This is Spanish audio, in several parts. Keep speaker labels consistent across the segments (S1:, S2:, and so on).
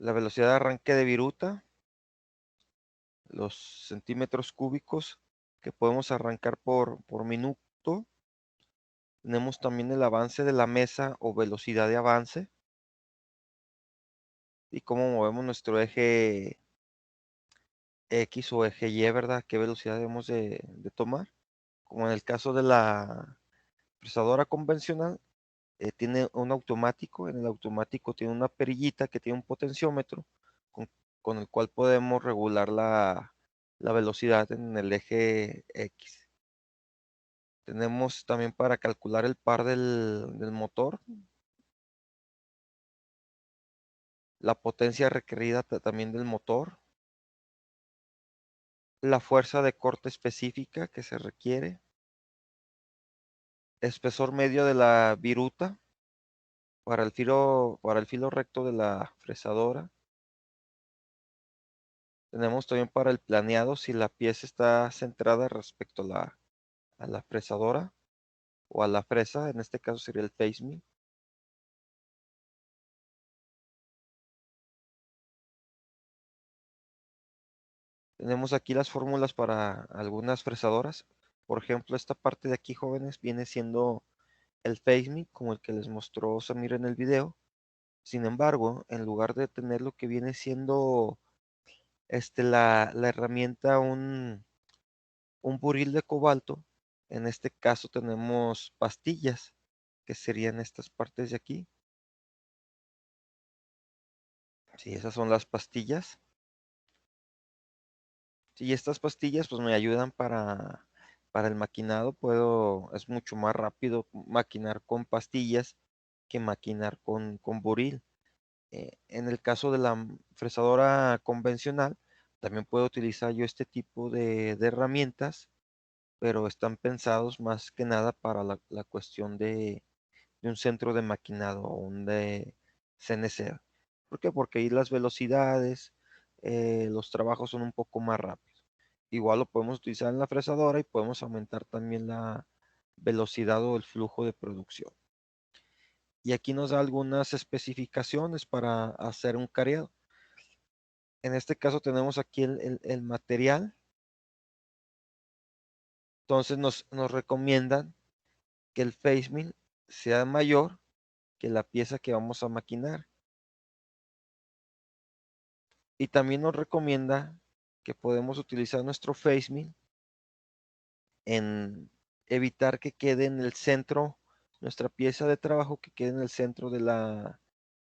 S1: la velocidad de arranque de viruta, los centímetros cúbicos que podemos arrancar por minuto. Tenemos también el avance de la mesa o velocidad de avance y cómo movemos nuestro eje X o eje Y, ¿verdad? ¿Qué velocidad debemos de tomar? Como en el caso de la fresadora convencional, tiene un automático. En el automático tiene una perillita que tiene un potenciómetro con, con el cual podemos regular la velocidad en el eje X. Tenemos también para calcular el par del motor, la potencia requerida también del motor, la fuerza de corte específica que se requiere, espesor medio de la viruta para el filo recto de la fresadora. Tenemos también para el planeado si la pieza está centrada respecto a la fresadora o a la fresa, en este caso sería el face mill. Tenemos aquí las fórmulas para algunas fresadoras. Por ejemplo, esta parte de aquí, jóvenes, viene siendo el face mill como el que les mostró Samir en el video. Sin embargo, en lugar de tener lo que viene siendo la herramienta, un buril de cobalto, en este caso tenemos pastillas, que serían estas partes de aquí. Sí, esas son las pastillas. Sí, estas pastillas pues me ayudan para el maquinado. Es mucho más rápido maquinar con pastillas que maquinar con buril. En el caso de la fresadora convencional, también puedo utilizar yo este tipo de herramientas, pero están pensados más que nada para la cuestión de un centro de maquinado o un de CNC. ¿Por qué? Porque ahí las velocidades, los trabajos son un poco más rápidos. Igual lo podemos utilizar en la fresadora y podemos aumentar también la velocidad o el flujo de producción. Y aquí nos da algunas especificaciones para hacer un cariado. En este caso tenemos aquí el material. Entonces nos recomiendan que el face mill sea mayor que la pieza que vamos a maquinar. Y también nos recomienda que podemos utilizar nuestro face mill en evitar que quede en el centro, nuestra pieza de trabajo que quede en el centro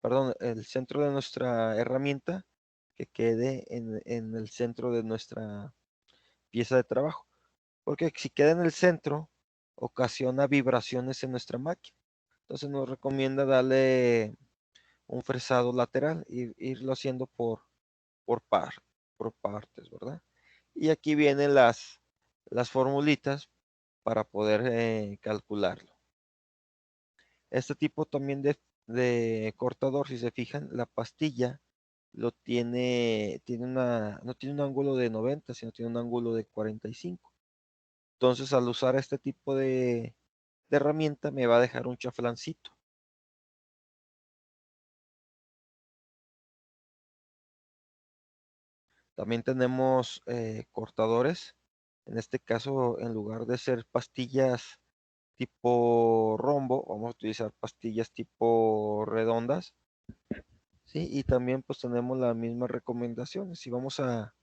S1: perdón, el centro de nuestra herramienta, que quede en el centro de nuestra pieza de trabajo. Porque si queda en el centro, ocasiona vibraciones en nuestra máquina. Entonces nos recomienda darle un fresado lateral y irlo haciendo por, par, por partes, ¿verdad? Y aquí vienen las formulitas para poder calcularlo. Este tipo también de cortador, si se fijan, la pastilla no tiene un ángulo de 90, sino tiene un ángulo de 45. Entonces, al usar este tipo de herramienta, me va a dejar un chaflancito. También tenemos cortadores. En este caso, en lugar de ser pastillas tipo rombo, vamos a utilizar pastillas tipo redondas. Sí, y también pues tenemos las mismas recomendaciones. Si vamos a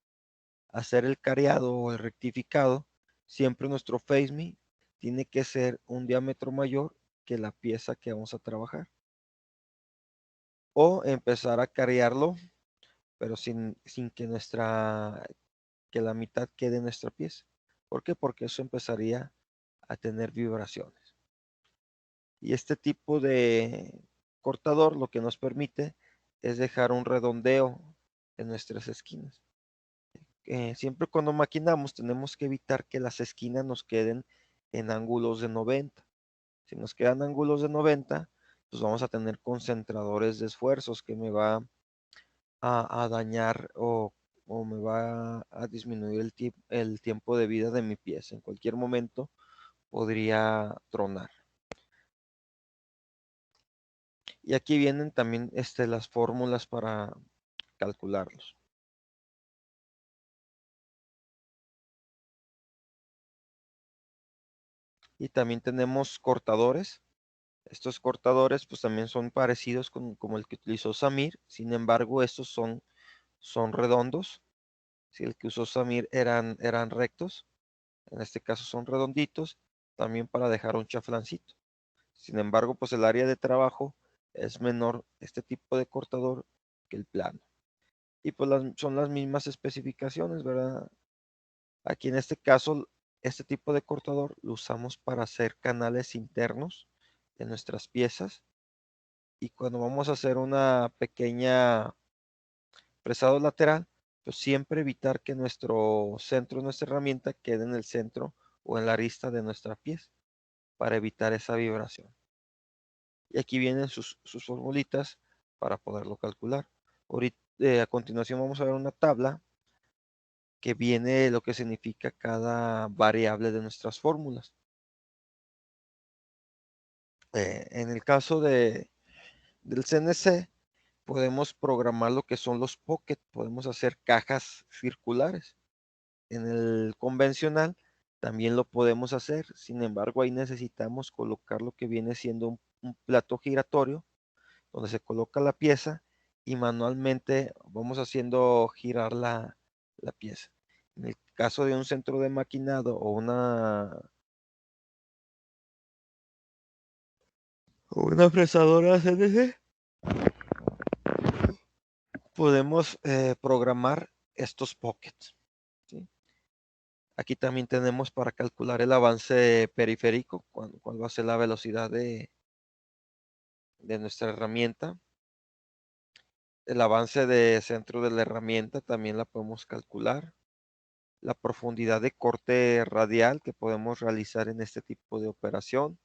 S1: hacer el cariado o el rectificado, siempre nuestro face me tiene que ser un diámetro mayor que la pieza que vamos a trabajar. O empezar a carearlo, pero sin que la mitad quede en nuestra pieza. ¿Por qué? Porque eso empezaría a tener vibraciones. Y este tipo de cortador lo que nos permite es dejar un redondeo en nuestras esquinas. Siempre cuando maquinamos tenemos que evitar que las esquinas nos queden en ángulos de 90. Si nos quedan ángulos de 90, pues vamos a tener concentradores de esfuerzos que me va a dañar o me va a disminuir el tiempo de vida de mi pieza. En cualquier momento podría tronar. Y aquí vienen también las fórmulas calcularlos. Y también tenemos cortadores. Estos cortadores pues también son parecidos como el que utilizó Samir. Sin embargo, estos son redondos. Si el que usó Samir eran rectos, en este caso son redonditos, también para dejar un chaflancito. Sin embargo, pues el área de trabajo es menor este tipo de cortador que el plano. Y pues son las mismas especificaciones, ¿verdad? Aquí en este caso, este tipo de cortador lo usamos para hacer canales internos de nuestras piezas. Y cuando vamos a hacer una pequeña presado lateral, pues siempre evitar que nuestro centro, nuestra herramienta, quede en el centro o en la arista de nuestra pieza para evitar esa vibración. Y aquí vienen sus formulitas para poderlo calcular. Ahorita, a continuación vamos a ver una tabla que viene lo que significa cada variable de nuestras fórmulas. En el caso del CNC, podemos programar lo que son los pocket, podemos hacer cajas circulares. En el convencional también lo podemos hacer, sin embargo ahí necesitamos colocar lo que viene siendo un plato giratorio donde se coloca la pieza y manualmente vamos haciendo girar la pieza. En el caso de un centro de maquinado o una fresadora CNC, podemos programar estos pockets, ¿sí? Aquí también tenemos para calcular el avance periférico, cuál va a ser la velocidad de nuestra herramienta. El avance de centro de la herramienta también la podemos calcular. La profundidad de corte radial que podemos realizar en este tipo de operación.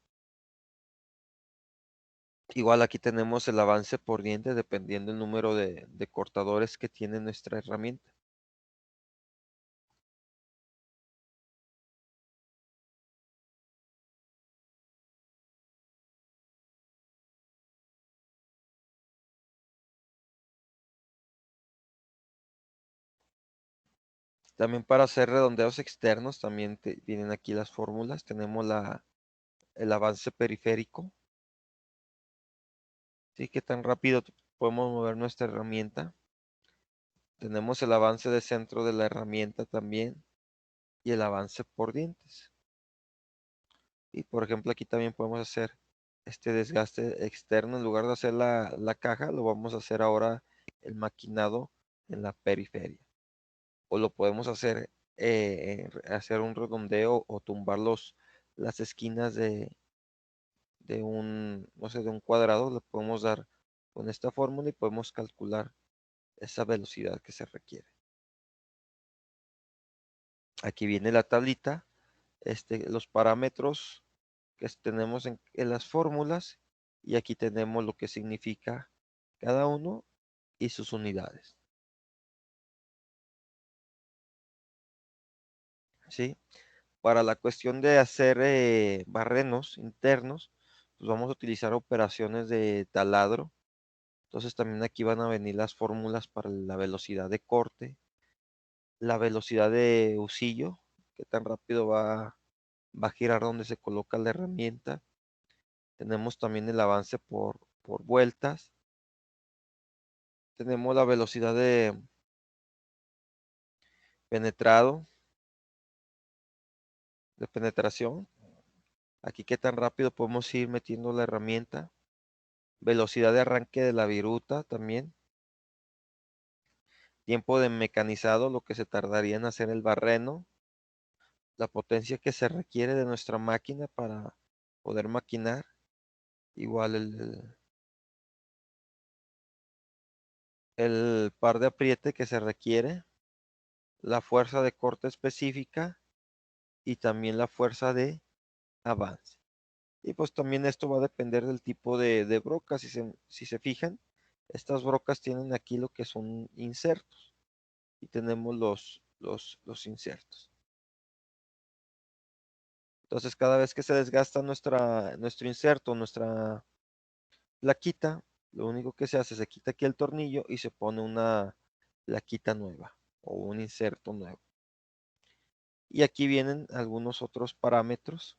S1: Igual aquí tenemos el avance por diente dependiendo del número de cortadores que tiene nuestra herramienta. También para hacer redondeos externos también vienen aquí las fórmulas. Tenemos el avance periférico. Sí, qué tan rápido podemos mover nuestra herramienta. Tenemos el avance de centro de la herramienta también y el avance por dientes. Y por ejemplo aquí también podemos hacer este desgaste externo. En lugar de hacer la caja, lo vamos a hacer ahora el maquinado en la periferia. O lo podemos hacer un redondeo o tumbar las esquinas no sé, de un cuadrado. Le podemos dar con esta fórmula y podemos calcular esa velocidad que se requiere. Aquí viene la tablita, los parámetros que tenemos en las fórmulas y aquí tenemos lo que significa cada uno y sus unidades. ¿Sí? Para la cuestión de hacer barrenos internos, pues vamos a utilizar operaciones de taladro. Entonces también aquí van a venir las fórmulas para la velocidad de corte, la velocidad de husillo, qué tan rápido va a girar donde se coloca la herramienta. Tenemos también el avance por vueltas. Tenemos la velocidad de penetrado, de penetración. Aquí qué tan rápido podemos ir metiendo la herramienta. Velocidad de arranque de la viruta también. Tiempo de mecanizado, lo que se tardaría en hacer el barreno. La potencia que se requiere de nuestra máquina para poder maquinar. Igual el par de apriete que se requiere. La fuerza de corte específica y también la fuerza de avance. Y pues también esto va a depender del tipo de broca. Si se fijan, estas brocas tienen aquí lo que son insertos. Y tenemos los insertos. Entonces cada vez que se desgasta nuestro inserto, nuestra plaquita, lo único que se hace, se quita aquí el tornillo y se pone plaquita nueva o un inserto nuevo. Y aquí vienen algunos otros parámetros.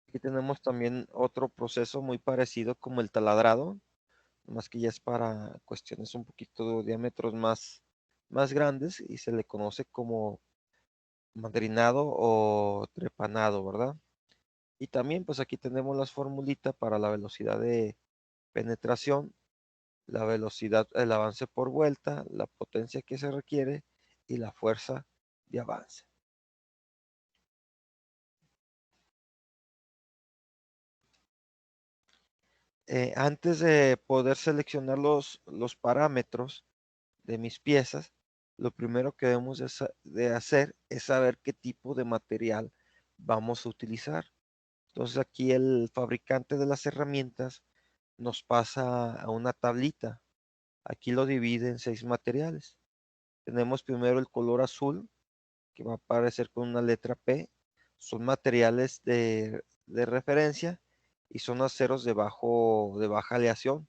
S1: Aquí tenemos también otro proceso muy parecido como el taladrado, más que ya es para cuestiones un poquito de diámetros más grandes y se le conoce como madrinado o trepanado, ¿verdad? Y también pues aquí tenemos las formulitas para la velocidad de penetración, la velocidad, el avance por vuelta, la potencia que se requiere y la fuerza de avance. Antes de poder seleccionar los parámetros de mis piezas, lo primero que debemos de hacer es saber qué tipo de material vamos a utilizar. Entonces aquí el fabricante de las herramientas nos pasa a una tablita. Aquí lo divide en 6 materiales. Tenemos primero el color azul, que va a aparecer con una letra P. Son materiales de referencia y son aceros de baja aleación.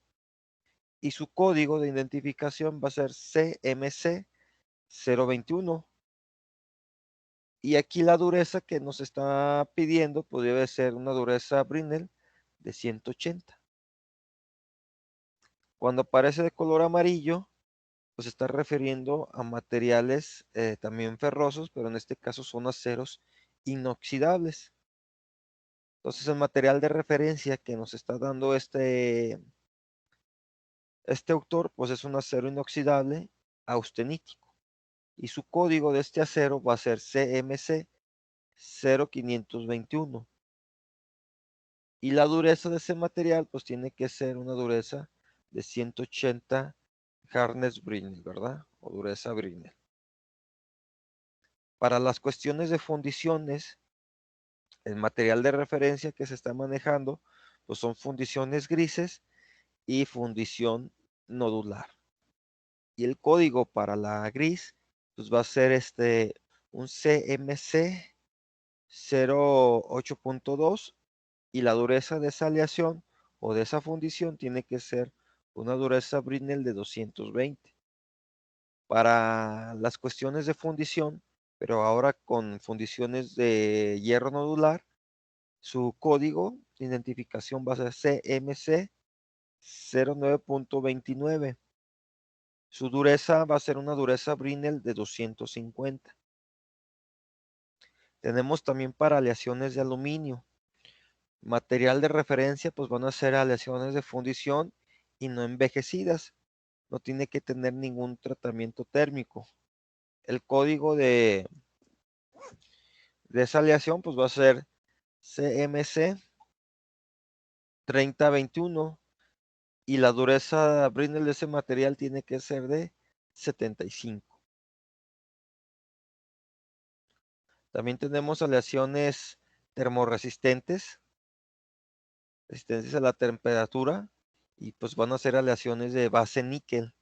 S1: Y su código de identificación va a ser CMC 021. Y aquí la dureza que nos está pidiendo pues debe ser una dureza Brinell de 180. Cuando aparece de color amarillo, pues se está refiriendo a materiales también ferrosos, pero en este caso son aceros inoxidables. Entonces el material de referencia que nos está dando este autor, pues es un acero inoxidable austenítico. Y su código de este acero va a ser CMC 0521. Y la dureza de ese material, pues tiene que ser una dureza de 180 hardness Brinell, ¿verdad? O dureza Brinell. Para las cuestiones de fundiciones, el material de referencia que se está manejando, pues son fundiciones grises y fundición nodular. Y el código para la gris, pues va a ser un CMC 08.2 y la dureza de esa aleación o de esa fundición tiene que ser una dureza Brinell de 220. Para las cuestiones de fundición, pero ahora con fundiciones de hierro nodular, su código de identificación va a ser CMC 09.29. Su dureza va a ser una dureza Brinell de 250. Tenemos también para aleaciones de aluminio. Material de referencia, pues van a ser aleaciones de fundición y no envejecidas. No tiene que tener ningún tratamiento térmico. El código de esa aleación, pues va a ser CMC 3021 y la dureza Brinell de ese material tiene que ser de 75. También tenemos aleaciones termorresistentes, resistencias a la temperatura, y pues van a ser aleaciones de base níquel,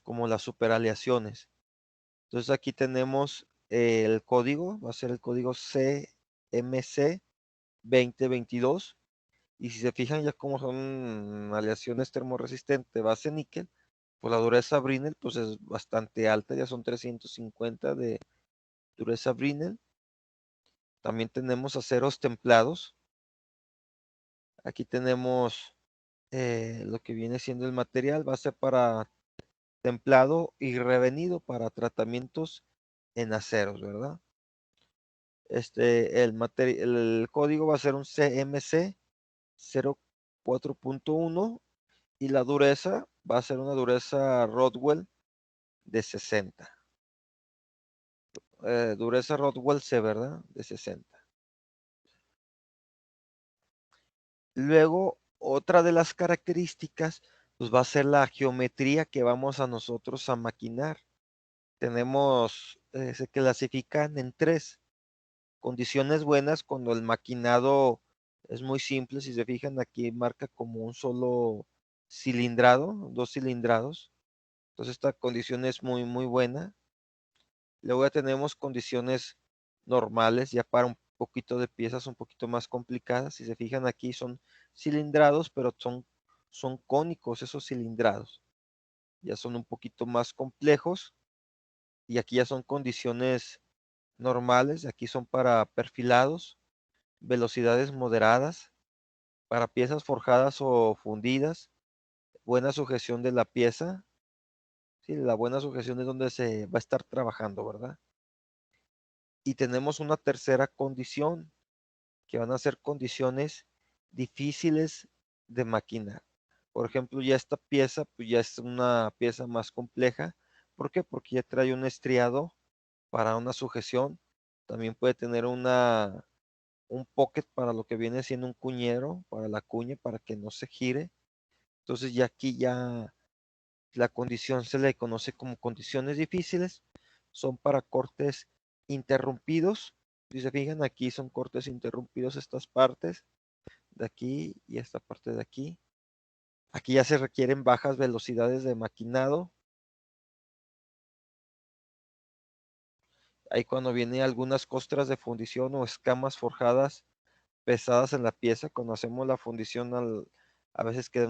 S1: como las superaleaciones. Entonces aquí tenemos el código, va a ser el código CMC 2022. Y si se fijan ya como son aleaciones termorresistentes base níquel, pues la dureza Brinell pues es bastante alta, ya son 350 de dureza Brinell. También tenemos aceros templados. Aquí tenemos lo que viene siendo el material, va a ser para templado y revenido para tratamientos en aceros, ¿verdad? El código va a ser un CMC 04.1 y la dureza va a ser una dureza Rodwell de 60. Dureza Rodwell C, ¿verdad? De 60. Luego, otra de las características, pues va a ser la geometría que vamos a nosotros a maquinar. Se clasifican en 3. Condiciones buenas cuando el maquinado es muy simple. Si se fijan, aquí marca como un solo cilindrado, 2 cilindrados. Entonces esta condición es muy buena. Luego ya tenemos condiciones normales, ya para un poquito de piezas un poquito más complicadas. Si se fijan aquí son cilindrados, pero son cónicos, esos cilindrados. Ya son un poquito más complejos y aquí ya son condiciones normales. Aquí son para perfilados, velocidades moderadas, para piezas forjadas o fundidas, buena sujeción de la pieza. Sí, la buena sujeción es donde se va a estar trabajando, ¿verdad? Y tenemos una tercera condición, que van a ser condiciones difíciles de maquinar. Por ejemplo, ya esta pieza, pues ya es una pieza más compleja. ¿Por qué? Porque ya trae un estriado para una sujeción. También puede tener un pocket para lo que viene siendo un cuñero, para la cuña, para que no se gire. Entonces ya aquí ya la condición se le conoce como condiciones difíciles. Son para cortes interrumpidos. Si se fijan, aquí son cortes interrumpidos estas partes de aquí y esta parte de aquí. Aquí ya se requieren bajas velocidades de maquinado. Ahí cuando vienen algunas costras de fundición o escamas forjadas pesadas en la pieza, cuando hacemos la fundición a veces queda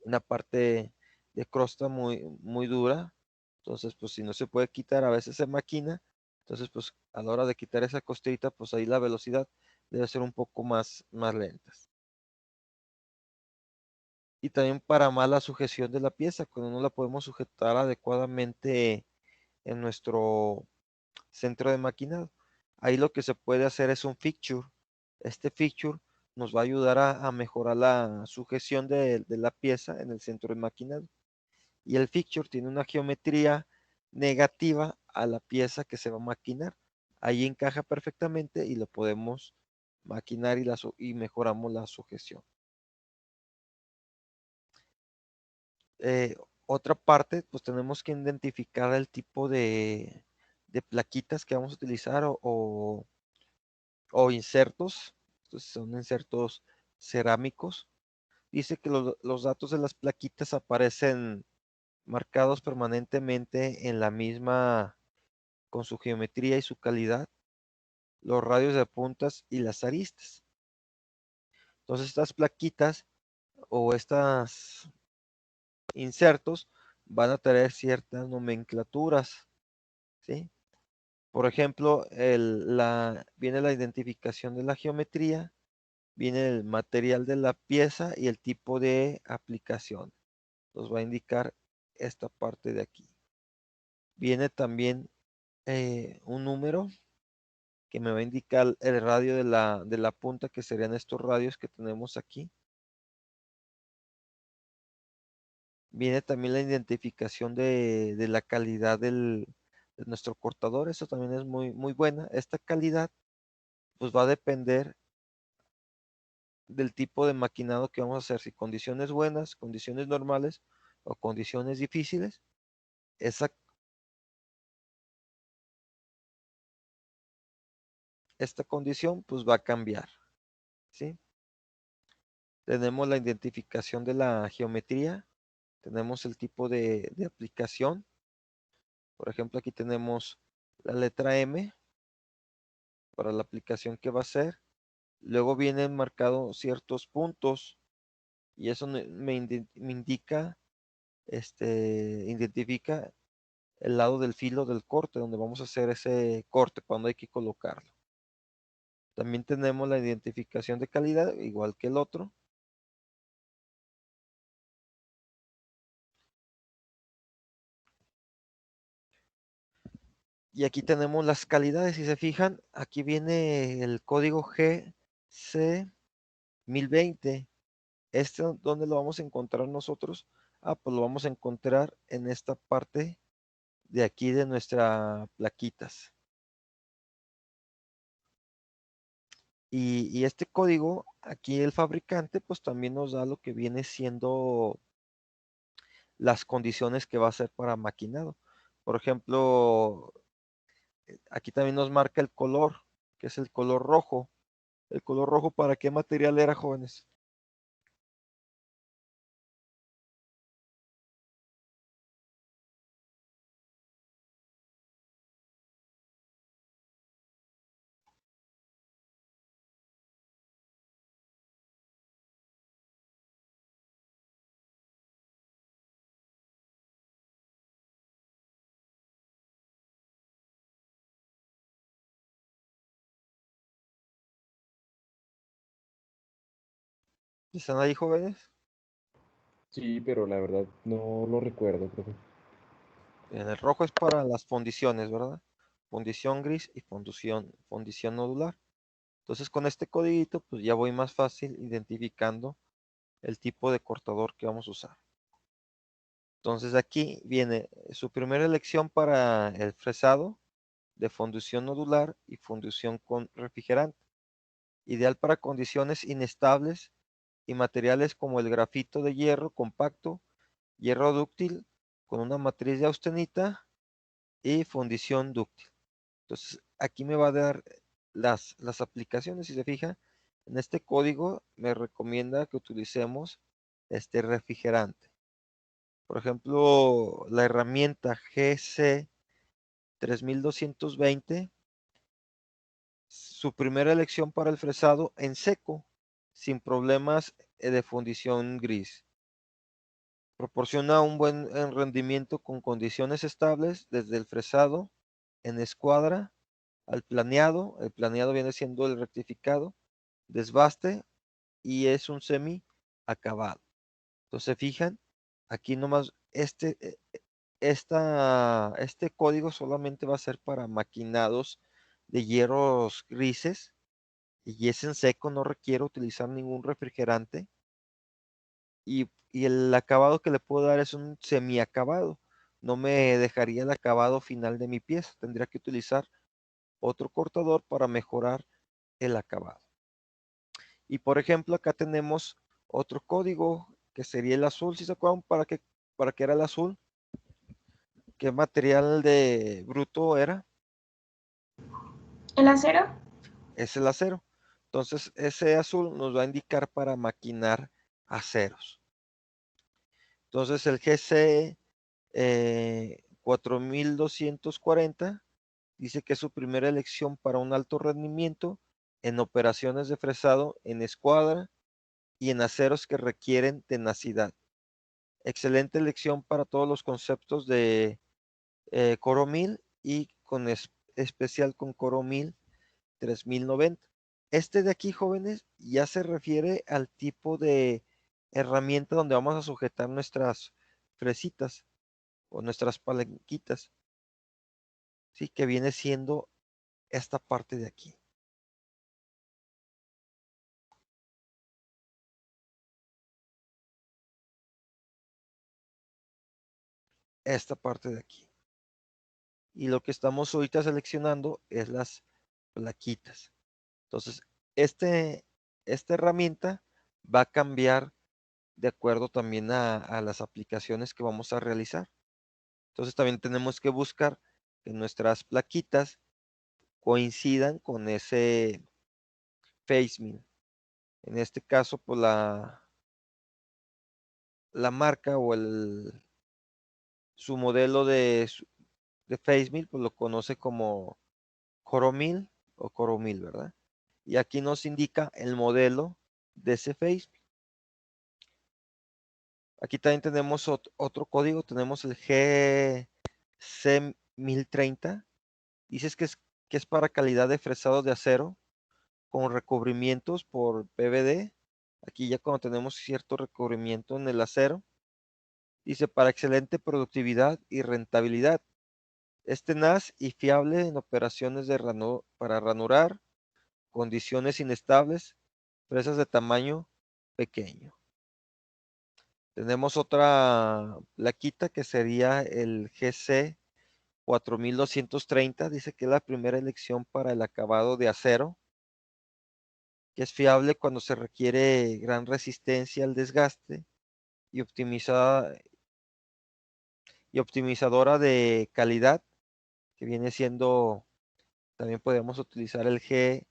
S1: una parte de crosta muy dura. Entonces, pues si no se puede quitar, a veces se maquina. Entonces, pues a la hora de quitar esa costrita, pues ahí la velocidad debe ser un poco más lenta. Y también para mala sujeción de la pieza, cuando no la podemos sujetar adecuadamente en nuestro centro de maquinado. Ahí lo que se puede hacer es un fixture. Este fixture nos va a ayudar a mejorar la sujeción de la pieza en el centro de maquinado. Y el fixture tiene una geometría negativa a la pieza que se va a maquinar. Ahí encaja perfectamente y lo podemos maquinar y mejoramos la sujeción. Eh, Otra parte, pues tenemos que identificar el tipo de plaquitas que vamos a utilizar o insertos. Entonces son insertos cerámicos. Dice que los datos de las plaquitas aparecen marcados permanentemente en la misma, con su geometría y su calidad, los radios de puntas y las aristas. Entonces estas plaquitas o estos insertos van a tener ciertas nomenclaturas, ¿sí? Por ejemplo, viene la identificación de la geometría, viene el material de la pieza y el tipo de aplicación. Nos va a indicar esta parte de aquí. Viene también un número que me va a indicar el radio de la punta, que serían estos radios que tenemos aquí. Viene también la identificación de la calidad de nuestro cortador. Eso también es muy buena. Esta calidad pues va a depender del tipo de maquinado que vamos a hacer. Si condiciones buenas, condiciones normales o condiciones difíciles. Esa, esta condición pues va a cambiar, ¿sí? Tenemos la identificación de la geometría. Tenemos el tipo de aplicación. Por ejemplo, aquí tenemos la letra M para la aplicación que va a ser. Luego vienen marcados ciertos puntos y eso me indica, identifica el lado del filo del corte, donde vamos a hacer ese corte, cuando hay que colocarlo. También tenemos la identificación de calidad, igual que el otro. Y aquí tenemos las calidades. Si se fijan, aquí viene el código GC 1020. ¿Dónde lo vamos a encontrar nosotros? Pues lo vamos a encontrar en esta parte de aquí de nuestras plaquitas. Y este código, aquí el fabricante, pues también nos da lo que viene siendo las condiciones que va a ser para maquinado. Por ejemplo, aquí también nos marca el color, que es el color rojo. ¿El color rojo para qué material era, jóvenes? ¿Están ahí, jóvenes?
S2: Sí, pero la verdad no lo recuerdo, profe.
S1: En el rojo es para las fundiciones, ¿verdad? Fundición gris y fundición nodular. Entonces con este codiguito pues ya voy más fácil identificando el tipo de cortador que vamos a usar. Entonces aquí viene su primera elección para el fresado de fundición nodular y fundición con refrigerante. Ideal para condiciones inestables y materiales como el grafito de hierro compacto, hierro dúctil con una matriz de austenita y fundición dúctil. Entonces aquí me va a dar las aplicaciones. Si se fija, en este código me recomienda que utilicemos este refrigerante. Por ejemplo, la herramienta GC 3220, su primera elección para el fresado en seco, sin problemas de fundición gris. Proporciona un buen rendimiento con condiciones estables desde el fresado en escuadra al planeado. El planeado viene siendo el rectificado, desbaste y es un semi acabado. Entonces, fijan, aquí nomás este código solamente va a ser para maquinados de hierros grises y es en seco, no requiere utilizar ningún refrigerante y el acabado que le puedo dar es un semiacabado. No me dejaría el acabado final de mi pieza, tendría que utilizar otro cortador para mejorar el acabado. Y por ejemplo, acá tenemos otro código que sería el azul. ¿Si se acuerdan para qué era el azul? ¿Qué material de bruto era?
S3: ¿El acero?
S1: Es el acero. Entonces, ese azul nos va a indicar para maquinar aceros. Entonces, el GC 4240 dice que es su primera elección para un alto rendimiento en operaciones de fresado en escuadra y en aceros que requieren tenacidad. Excelente elección para todos los conceptos de Coro 1000 y especial con Coro 1000 3090. Este de aquí, jóvenes, ya se refiere al tipo de herramienta donde vamos a sujetar nuestras fresitas o nuestras palanquitas, ¿sí? Que viene siendo esta parte de aquí. Esta parte de aquí. Y lo que estamos ahorita seleccionando es las plaquitas. Entonces, esta herramienta va a cambiar de acuerdo también a las aplicaciones que vamos a realizar. Entonces, también tenemos que buscar que nuestras plaquitas coincidan con ese face mill. En este caso, pues la marca o su modelo de face mill, pues lo conoce como Coromil o Coromil, ¿verdad? Y aquí nos indica el modelo de ese face. Aquí también tenemos otro código, tenemos el GC1030. Dices que es para calidad de fresado de acero con recubrimientos por PVD. Aquí ya cuando tenemos cierto recubrimiento en el acero, dice para excelente productividad y rentabilidad. Es tenaz y fiable en operaciones para ranurar, condiciones inestables, presas de tamaño pequeño. Tenemos otra plaquita que sería el GC 4230. Dice que es la primera elección para el acabado de acero, que es fiable cuando se requiere gran resistencia al desgaste y optimizadora de calidad, que viene siendo, también podemos utilizar el GC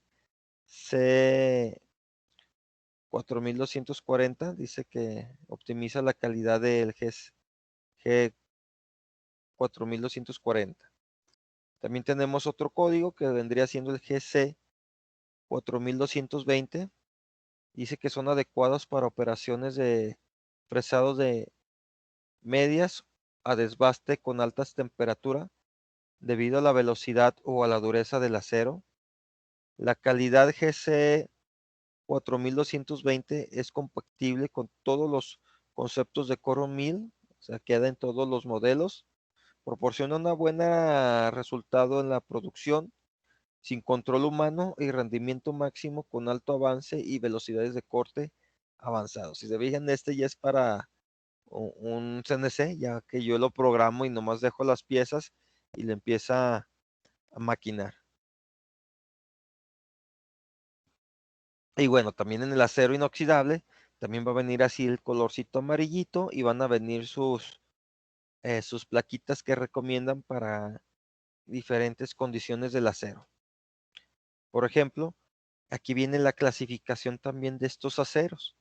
S1: 4240. Dice que optimiza la calidad del G 4240. También tenemos otro código que vendría siendo el GC 4220. Dice que son adecuados para operaciones de fresados de medias a desbaste con altas temperaturas debido a la velocidad o a la dureza del acero. La calidad GC 4220 es compatible con todos los conceptos de Core 1000, o sea, queda en todos los modelos, proporciona una buena resultado en la producción, sin control humano y rendimiento máximo con alto avance y velocidades de corte avanzados. Si se fijan, este ya es para un CNC, ya que yo lo programo y nomás dejo las piezas y le empieza a maquinar. Y bueno, también en el acero inoxidable, también va a venir así el colorcito amarillito y van a venir sus plaquitas que recomiendan para diferentes condiciones del acero. Por ejemplo, aquí viene la clasificación también de estos aceros.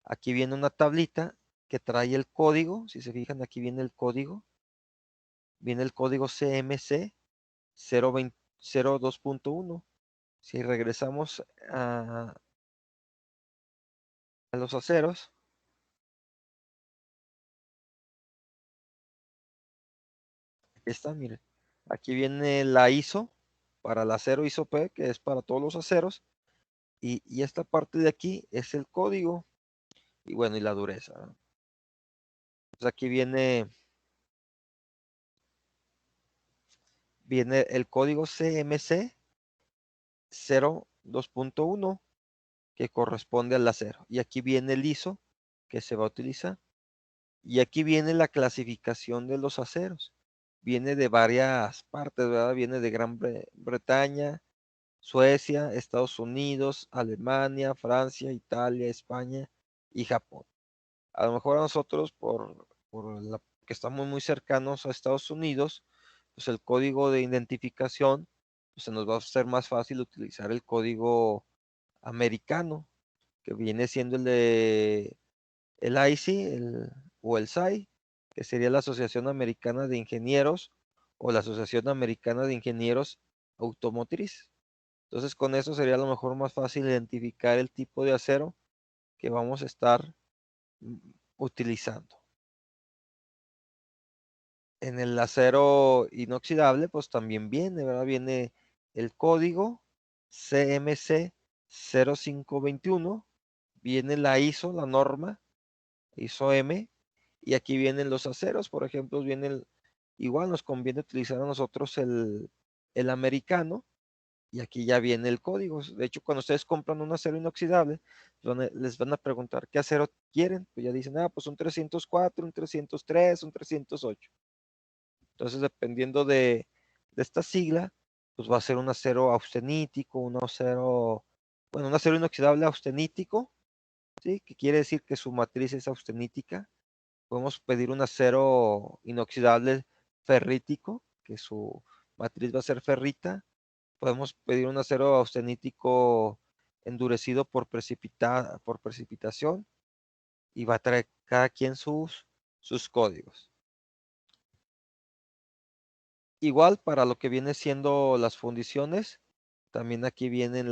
S1: Aquí viene una tablita que trae el código. Si se fijan, aquí viene el código. Viene el código CMC 02.1. Si regresamos a los aceros, aquí está, miren. Aquí viene la ISO para el acero ISO P, que es para todos los aceros. Y esta parte de aquí es el código. Y bueno, y la dureza. Pues aquí viene el código CMC 02.1 que corresponde al acero. Y aquí viene el ISO que se va a utilizar. Y aquí viene la clasificación de los aceros. Viene de varias partes, ¿verdad? Viene de Gran Bretaña, Suecia, Estados Unidos, Alemania, Francia, Italia, España y Japón. A lo mejor a nosotros, que estamos muy cercanos a Estados Unidos, pues el código de identificación, pues se nos va a hacer más fácil utilizar el código americano, que viene siendo el IC o el SAI, que sería la Asociación Americana de Ingenieros o la Asociación Americana de Ingenieros Automotriz. Entonces con eso sería a lo mejor más fácil identificar el tipo de acero que vamos a estar utilizando. En el acero inoxidable, pues también viene, ¿verdad? Viene el código CMC 0521, viene la ISO, la norma, ISO M, y aquí vienen los aceros, por ejemplo, igual nos conviene utilizar a nosotros el americano, y aquí ya viene el código. De hecho, cuando ustedes compran un acero inoxidable, les van a preguntar qué acero quieren, pues ya dicen, pues un 304, un 303, un 308. Entonces, dependiendo de esta sigla, pues va a ser un acero austenítico, un acero inoxidable austenítico, ¿sí? Que quiere decir que su matriz es austenítica. Podemos pedir un acero inoxidable ferrítico, que su matriz va a ser ferrita. Podemos pedir un acero austenítico endurecido por precipitación y va a traer cada quien sus códigos. Igual para lo que viene siendo las fundiciones, también aquí vienen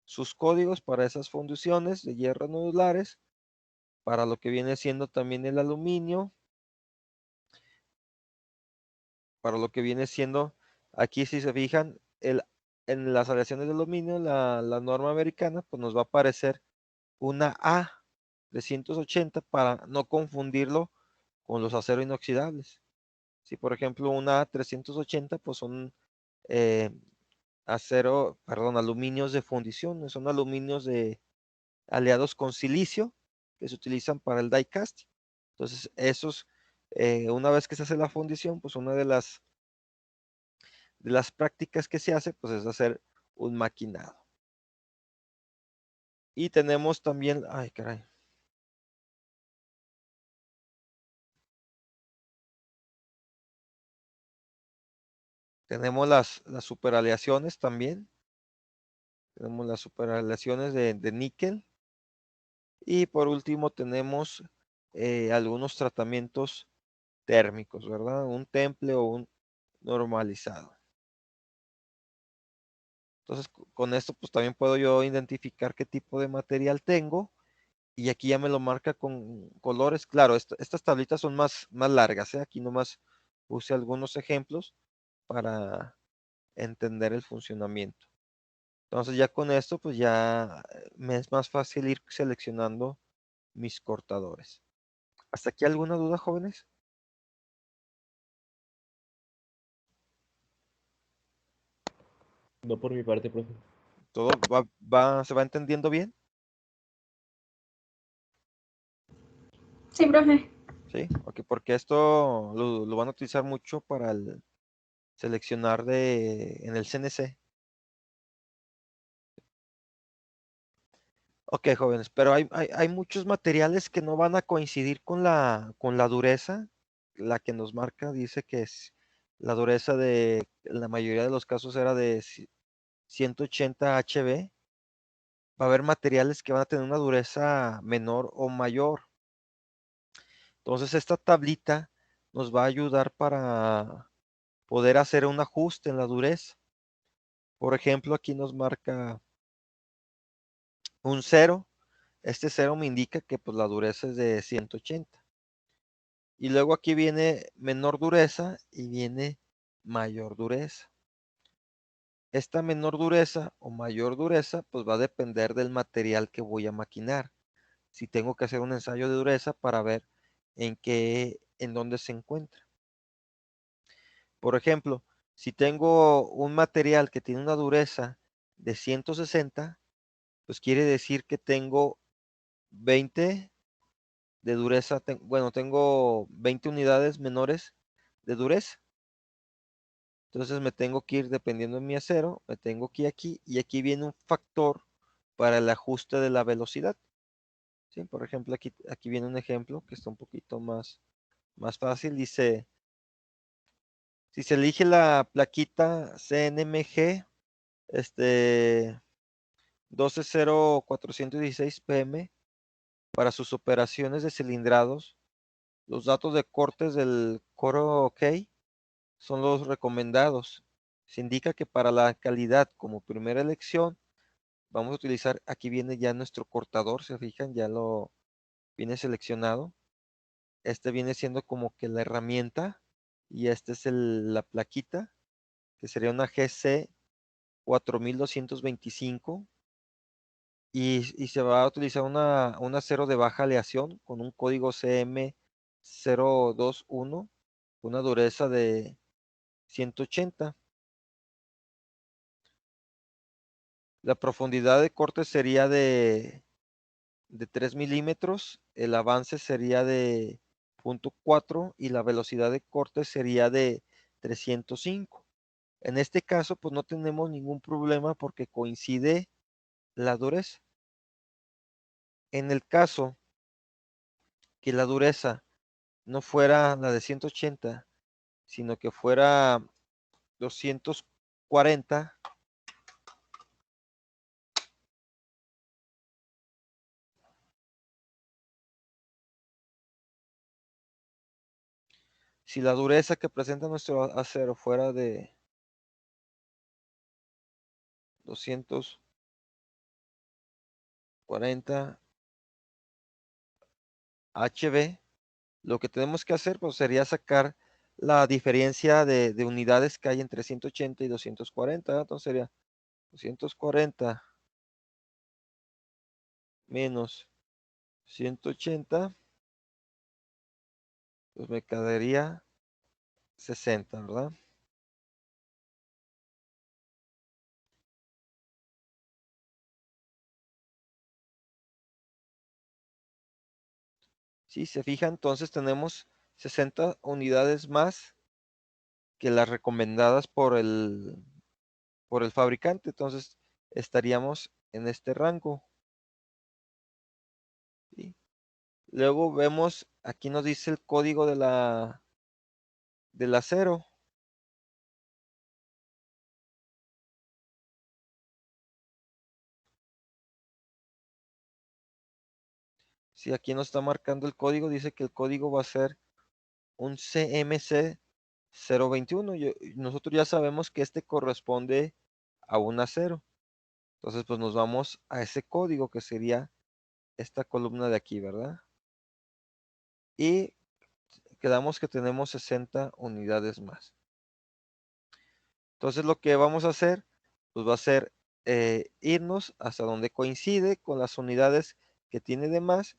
S1: sus códigos para esas fundiciones de hierro nodulares, para lo que viene siendo también el aluminio, para lo que viene siendo, aquí si se fijan, en las aleaciones de aluminio, la norma americana, pues nos va a aparecer una A380 para no confundirlo con los aceros inoxidables. Si por ejemplo una A380, pues son aluminios de fundición, son aluminios aliados con silicio que se utilizan para el die casting. Entonces, esos, una vez que se hace la fundición, pues una de las prácticas que se hace, pues es hacer un maquinado. Y tenemos también, ay caray. Tenemos las superaleaciones también. Tenemos las superaleaciones de níquel. Y por último tenemos algunos tratamientos térmicos, ¿verdad? Un temple o un normalizado. Entonces, con esto pues también puedo yo identificar qué tipo de material tengo y aquí ya me lo marca con colores. Claro, estas tablitas son más largas, ¿eh? Aquí nomás puse algunos ejemplos para entender el funcionamiento. Entonces ya con esto, pues ya me es más fácil ir seleccionando mis cortadores. ¿Hasta aquí alguna duda, jóvenes?
S2: No por mi parte, profe.
S1: ¿Todo se va entendiendo bien?
S3: Sí, profe.
S1: Sí, ok, porque esto lo van a utilizar mucho para el seleccionar en el CNC. Ok, jóvenes, pero hay muchos materiales que no van a coincidir con la dureza. La que nos marca dice que es la dureza en la mayoría de los casos era de 180 HB. Va a haber materiales que van a tener una dureza menor o mayor. Entonces esta tablita nos va a ayudar para poder hacer un ajuste en la dureza. Por ejemplo, aquí nos marca un 0. Este 0 me indica que pues, la dureza es de 180. Y luego aquí viene menor dureza y viene mayor dureza. Esta menor dureza o mayor dureza pues va a depender del material que voy a maquinar. Si tengo que hacer un ensayo de dureza para ver en dónde se encuentra. Por ejemplo, si tengo un material que tiene una dureza de 160, pues quiere decir que tengo 20 de dureza, bueno, tengo 20 unidades menores de dureza. Entonces me tengo que ir, dependiendo de mi acero, me tengo que ir aquí y aquí viene un factor para el ajuste de la velocidad. ¿Sí? Por ejemplo, aquí viene un ejemplo que está un poquito más fácil. Dice, si se elige la plaquita CNMG, 120416 PM para sus operaciones de cilindrados, los datos de cortes del coro OK son los recomendados. Se indica que para la calidad como primera elección, vamos a utilizar, aquí viene ya nuestro cortador, se fijan, ya lo viene seleccionado. Este viene siendo como que la herramienta y esta es la plaquita, que sería una GC 4225 y se va a utilizar un acero de baja aleación con un código CM021, una dureza de 180. La profundidad de corte sería de 3 milímetros, el avance sería de 0.4 y la velocidad de corte sería de 305. En este caso, pues no tenemos ningún problema porque coincide la dureza. En el caso que la dureza no fuera la de 180, sino que fuera 240, si la dureza que presenta nuestro acero fuera de 240 HB, lo que tenemos que hacer pues, sería sacar la diferencia de unidades que hay entre 180 y 240. Entonces sería 240 menos 180, pues me quedaría 60, ¿verdad? Si se fijan, entonces tenemos 60 unidades más que las recomendadas por el fabricante. Entonces estaríamos en este rango. ¿Sí? Luego vemos, aquí nos dice el código del acero. Si aquí nos está marcando el código, dice que el código va a ser un CMC 021. Nosotros ya sabemos que este corresponde a un acero. Entonces, pues nos vamos a ese código que sería esta columna de aquí, ¿verdad? Y quedamos que tenemos 60 unidades más. Entonces, lo que vamos a hacer, pues va a ser irnos hasta donde coincide con las unidades que tiene de más,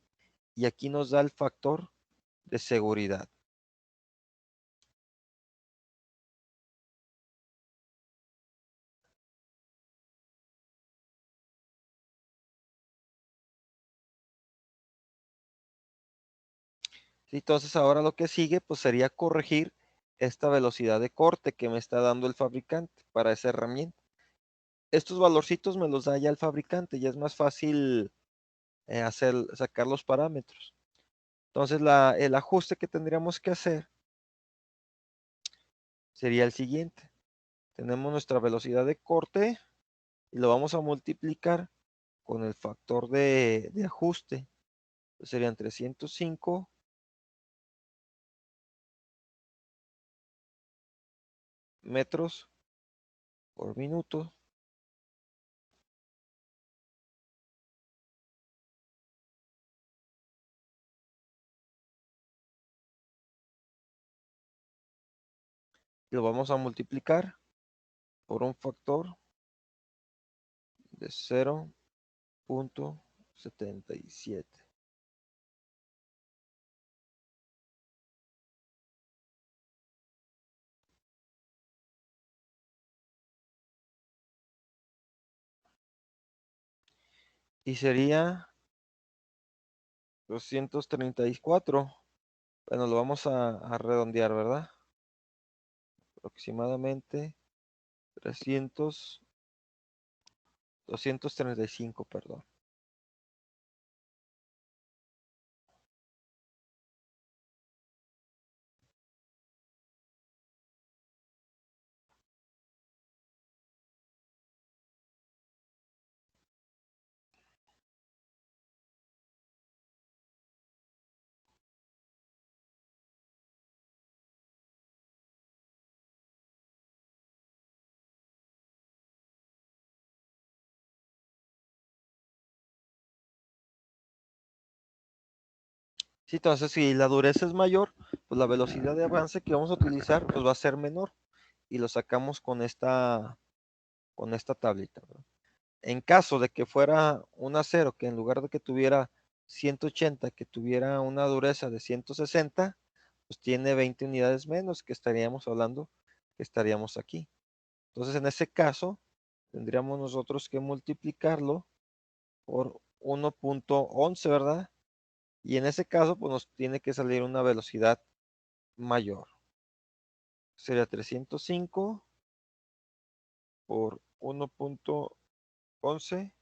S1: y aquí nos da el factor de seguridad. Entonces ahora lo que sigue pues sería corregir esta velocidad de corte que me está dando el fabricante para esa herramienta. Estos valorcitos me los da ya el fabricante, ya es más fácil sacar los parámetros. Entonces el ajuste que tendríamos que hacer sería el siguiente. Tenemos nuestra velocidad de corte y lo vamos a multiplicar con el factor de ajuste. Serían 305 metros por minuto. Lo vamos a multiplicar por un factor de 0.77. Y sería 234. Bueno, lo vamos a redondear, ¿verdad? Aproximadamente 235, perdón. Sí, entonces si la dureza es mayor, pues la velocidad de avance que vamos a utilizar pues va a ser menor, y lo sacamos con esta tablita, ¿verdad? En caso de que fuera un acero que en lugar de que tuviera 180, que tuviera una dureza de 160, pues tiene 20 unidades menos, que estaríamos hablando que estaríamos aquí. Entonces en ese caso tendríamos nosotros que multiplicarlo por 1.11, ¿verdad? Y en ese caso pues nos tiene que salir una velocidad mayor. Sería 305 por 1.11.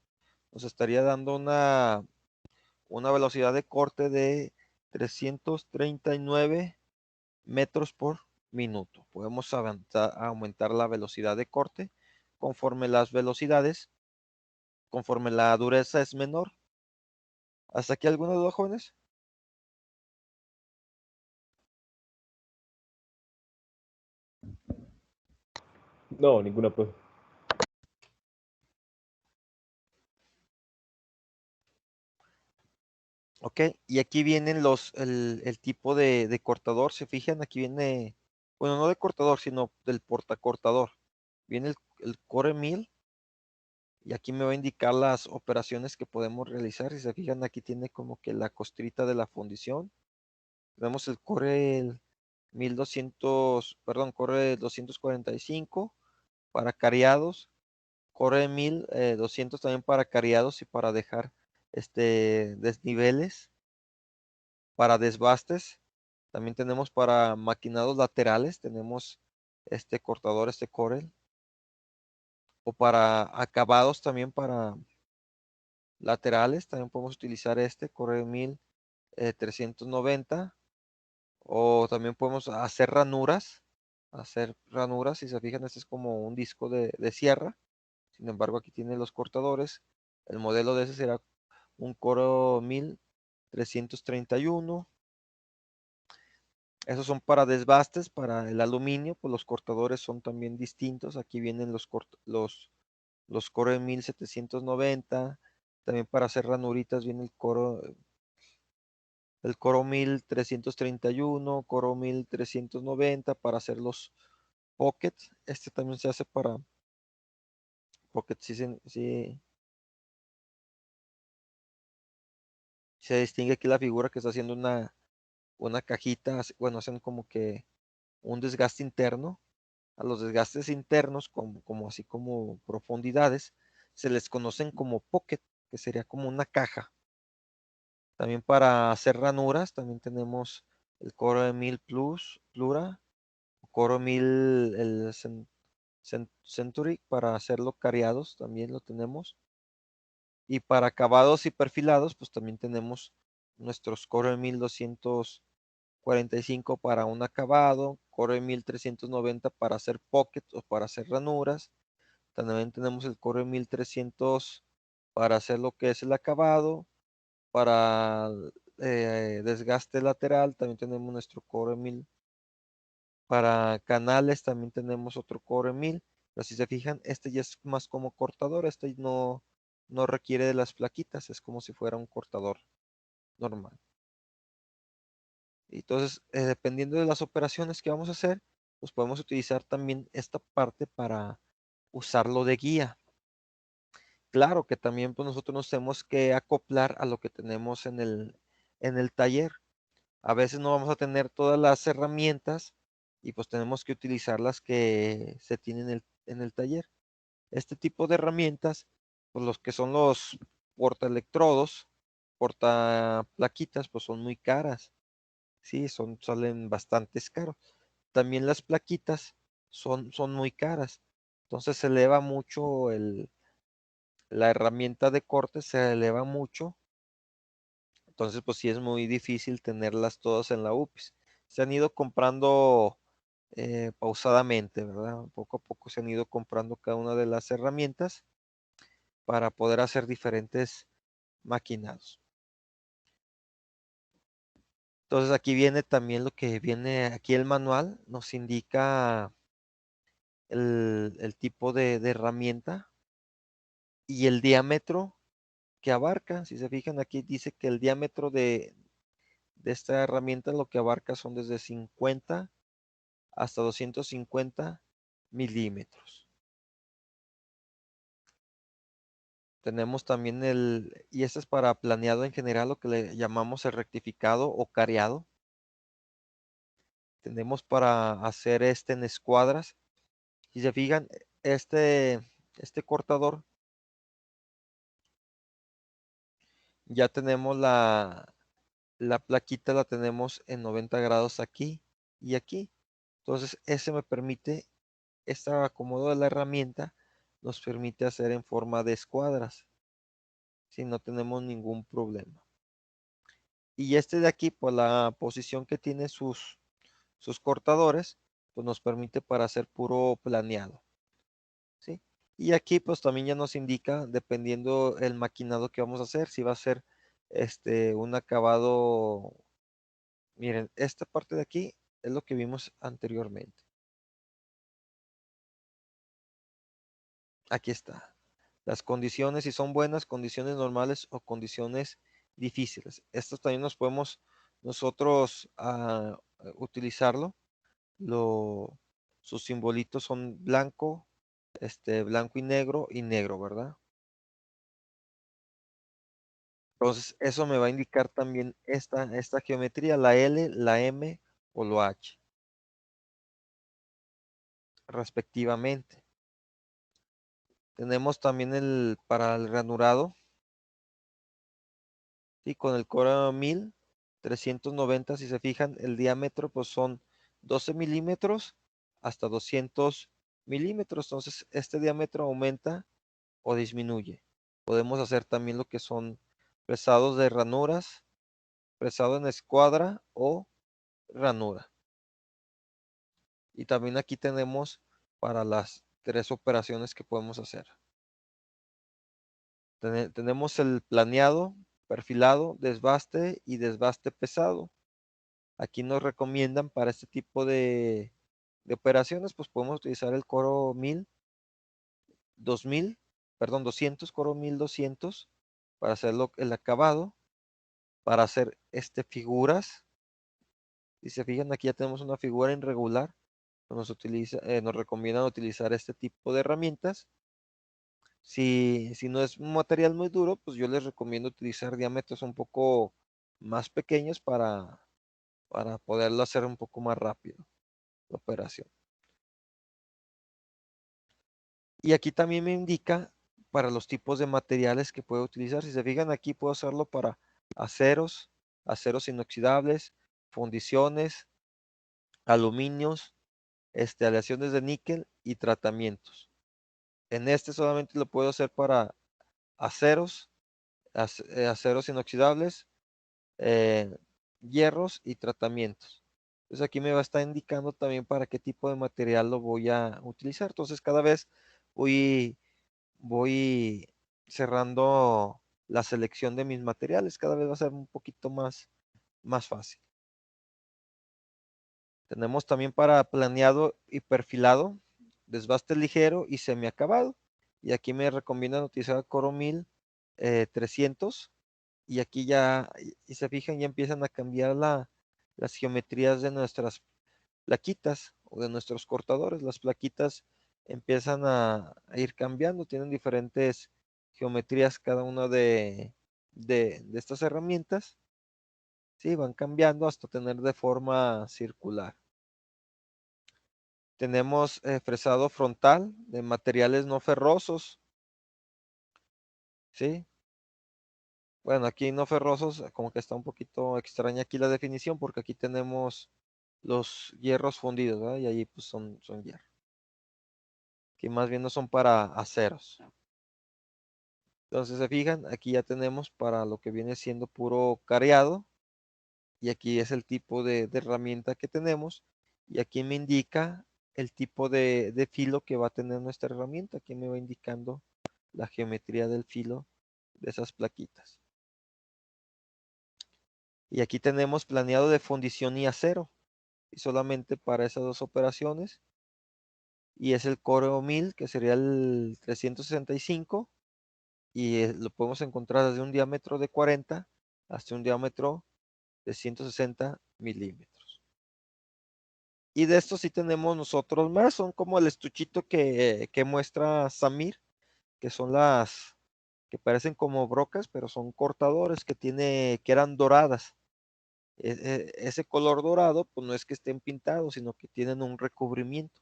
S1: Nos estaría dando una velocidad de corte de 339 metros por minuto. Podemos aumentar la velocidad de corte conforme las velocidades, conforme la dureza es menor. ¿Hasta aquí alguna duda, jóvenes?
S2: No, ninguna pues.
S1: Ok, y aquí vienen el tipo de cortador. Se fijan, aquí viene, bueno, no de cortador, sino del portacortador. Viene el Core 1000, y aquí me va a indicar las operaciones que podemos realizar. Si se fijan, aquí tiene como que la costrita de la fundición. Tenemos el Core 1200, perdón, Core 245 para cariados, Core 1200 también para cariados y para dejar desniveles, para desbastes. También tenemos para maquinados laterales, tenemos este cortador, este Corel, o para acabados también para laterales, también podemos utilizar este Core 1390, o también podemos hacer ranuras. Si se fijan, este es como un disco de sierra. Sin embargo, aquí tiene los cortadores. El modelo de ese será un Core 1331. Esos son para desbastes. Para el aluminio, pues los cortadores son también distintos. Aquí vienen los Core 1790. También para hacer ranuritas viene el Coro 1331, Coro 1390 para hacer los pockets. Este también se hace Pocket sí se distingue aquí la figura que está haciendo una cajita, bueno, hacen como que un desgaste interno. A los desgastes internos, como así como profundidades, se les conocen como pocket, que sería como una caja. También para hacer ranuras, también tenemos el Core 1000 Plus, Plura, Core 1000, el Century, para hacerlo cariados, también lo tenemos. Y para acabados y perfilados, pues también tenemos nuestros Core 1245 para un acabado, Core 1390 para hacer pocket o para hacer ranuras. También tenemos el Core 1300 para hacer lo que es el acabado, para desgaste lateral, también tenemos nuestro Core 1000. Para canales también tenemos otro Core 1000, pero si se fijan, este ya es más como cortador, este no requiere de las plaquitas, es como si fuera un cortador normal. Entonces, dependiendo de las operaciones que vamos a hacer, pues podemos utilizar también esta parte para usarlo de guía. Claro que también pues nosotros nos tenemos que acoplar a lo que tenemos en el taller. A veces no vamos a tener todas las herramientas y pues tenemos que utilizar las que se tienen en el taller. Este tipo de herramientas, pues los que son los portaelectrodos, portaplaquitas, pues son muy caras. Sí, salen bastante caros. También las plaquitas son muy caras. Entonces se eleva mucho la herramienta de corte, se eleva mucho. Entonces, pues sí es muy difícil tenerlas todas en la UPIS. Se han ido comprando pausadamente, ¿verdad? Poco a poco se han ido comprando cada una de las herramientas para poder hacer diferentes maquinados. Entonces aquí viene también lo que viene aquí el manual, nos indica el tipo de herramienta y el diámetro que abarca. Si se fijan aquí dice que el diámetro de esta herramienta lo que abarca son desde 50 hasta 250 milímetros. Tenemos también y este es para planeado en general, lo que le llamamos el rectificado o careado. Tenemos para hacer en escuadras. Si se fijan, este cortador, ya tenemos la plaquita, la tenemos en 90 grados aquí y aquí. Entonces, ese me permite, este acomodo de la herramienta nos permite hacer en forma de escuadras, si no tenemos ningún problema. Y este de aquí, por la posición que tiene sus cortadores, pues nos permite para hacer puro planeado, ¿sí? Y aquí pues también ya nos indica, dependiendo el maquinado que vamos a hacer, si va a ser un acabado. Miren, esta parte de aquí es lo que vimos anteriormente. Aquí está. Las condiciones, si son buenas, condiciones normales o condiciones difíciles. Estos también nos podemos nosotros utilizarlo. Sus simbolitos son blanco, blanco y negro, ¿verdad? Entonces, eso me va a indicar también esta geometría, la L, la M o la H, respectivamente. Tenemos también para el ranurado, y con el Cora 1390, si se fijan, el diámetro pues son 12 milímetros hasta 200 milímetros. Entonces, este diámetro aumenta o disminuye. Podemos hacer también lo que son presados de ranuras, presado en escuadra o ranura. Y también aquí tenemos para las 3 operaciones que podemos hacer. Tenemos el planeado, perfilado, desbaste y desbaste pesado. Aquí nos recomiendan para este tipo de operaciones, pues podemos utilizar el Coro 200, Coro 1200 para hacer el acabado, para hacer figuras. Si se fijan, aquí ya tenemos una figura irregular. Nos recomiendan utilizar este tipo de herramientas. Si no es un material muy duro, pues yo les recomiendo utilizar diámetros un poco más pequeños para poderlo hacer un poco más rápido la operación. Y aquí también me indica para los tipos de materiales que puedo utilizar. Si se fijan aquí puedo hacerlo para aceros, aceros inoxidables, fundiciones, aluminios, aleaciones de níquel y tratamientos. En este solamente lo puedo hacer para aceros, aceros inoxidables, hierros y tratamientos. Entonces aquí me va a estar indicando también para qué tipo de material lo voy a utilizar. Entonces cada vez voy cerrando la selección de mis materiales. Cada vez va a ser un poquito más fácil. Tenemos también para planeado y perfilado, desbaste ligero y semiacabado. Y aquí me recomiendan utilizar Coro 1300. Y aquí ya, y se fijan, ya empiezan a cambiar las geometrías de nuestras plaquitas o de nuestros cortadores. Las plaquitas empiezan a ir cambiando, tienen diferentes geometrías cada una de estas herramientas. Sí, van cambiando hasta tener de forma circular. Tenemos fresado frontal de materiales no ferrosos. ¿Sí? Bueno, aquí no ferrosos, como que está un poquito extraña aquí la definición, porque aquí tenemos los hierros fundidos, ¿verdad? Y ahí pues son hierro. Que más bien no son para aceros. Entonces se fijan, aquí ya tenemos para lo que viene siendo puro careado. Y aquí es el tipo de herramienta que tenemos. Y aquí me indica el tipo de filo que va a tener nuestra herramienta. Aquí me va indicando la geometría del filo de esas plaquitas. Y aquí tenemos planeado de fundición y acero. Y solamente para esas dos operaciones. Y es el Core 1000, que sería el 365. Y lo podemos encontrar desde un diámetro de 40 hasta un diámetro de 160 milímetros. Y de estos sí tenemos nosotros más, son como el estuchito que muestra Samir, que son las que parecen como brocas, pero son cortadores que eran doradas. Ese color dorado, pues no es que estén pintados, sino que tienen un recubrimiento.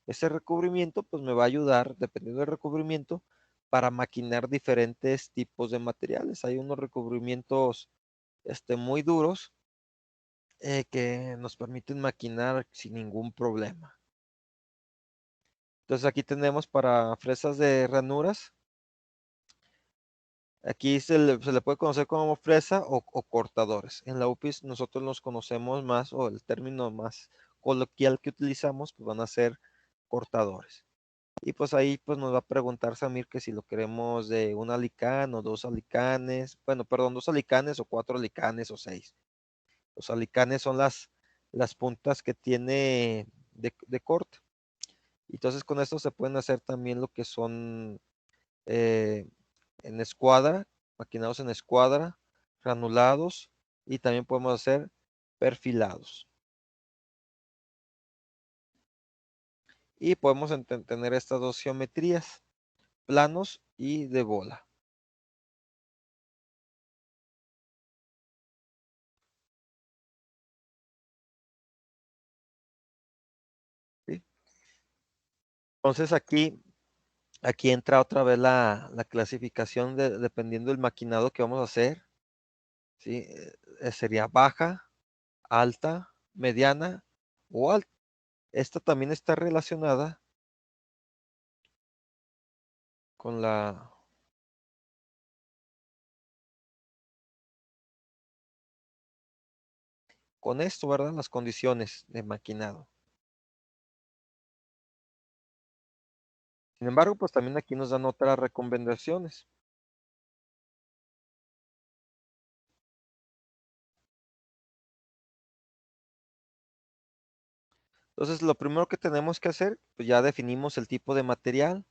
S1: Ese recubrimiento, pues me va a ayudar, dependiendo del recubrimiento, para maquinar diferentes tipos de materiales. Hay unos recubrimientos muy duros que nos permiten maquinar sin ningún problema. Entonces aquí tenemos para fresas de ranuras. Aquí se le puede conocer como fresa o cortadores. En la UPIS nosotros los conocemos más, o el término más coloquial que utilizamos, pues van a ser cortadores. Y pues ahí pues nos va a preguntar Samir que si lo queremos de un alicán o dos alicanes. Bueno, perdón, dos alicanes o cuatro alicanes o seis. Los alicanes son las puntas que tiene de corte. Entonces con esto se pueden hacer también lo que son en escuadra, maquinados en escuadra, granulados y también podemos hacer perfilados. Y podemos tener estas dos geometrías, planos y de bola. ¿Sí? Entonces aquí entra otra vez la clasificación dependiendo del maquinado que vamos a hacer. ¿Sí? Sería baja, alta, mediana o alta. Esta también está relacionada con con esto, ¿verdad? Las condiciones de maquinado. Sin embargo, pues también aquí nos dan otras recomendaciones. Entonces, lo primero que tenemos que hacer, pues ya definimos el tipo de material,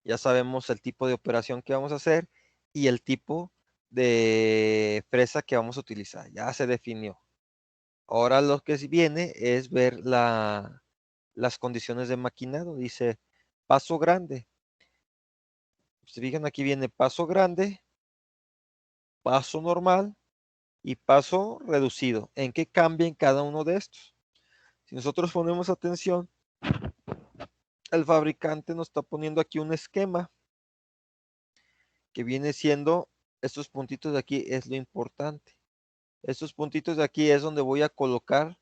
S1: ya sabemos el tipo de operación que vamos a hacer y el tipo de fresa que vamos a utilizar. Ya se definió. Ahora lo que viene es ver las condiciones de maquinado. Dice, paso grande. Se fijan, aquí viene paso grande, paso normal y paso reducido. ¿En qué cambia en cada uno de estos? Si nosotros ponemos atención, el fabricante nos está poniendo aquí un esquema que viene siendo estos puntitos de aquí, es lo importante. Estos puntitos de aquí es donde voy a colocar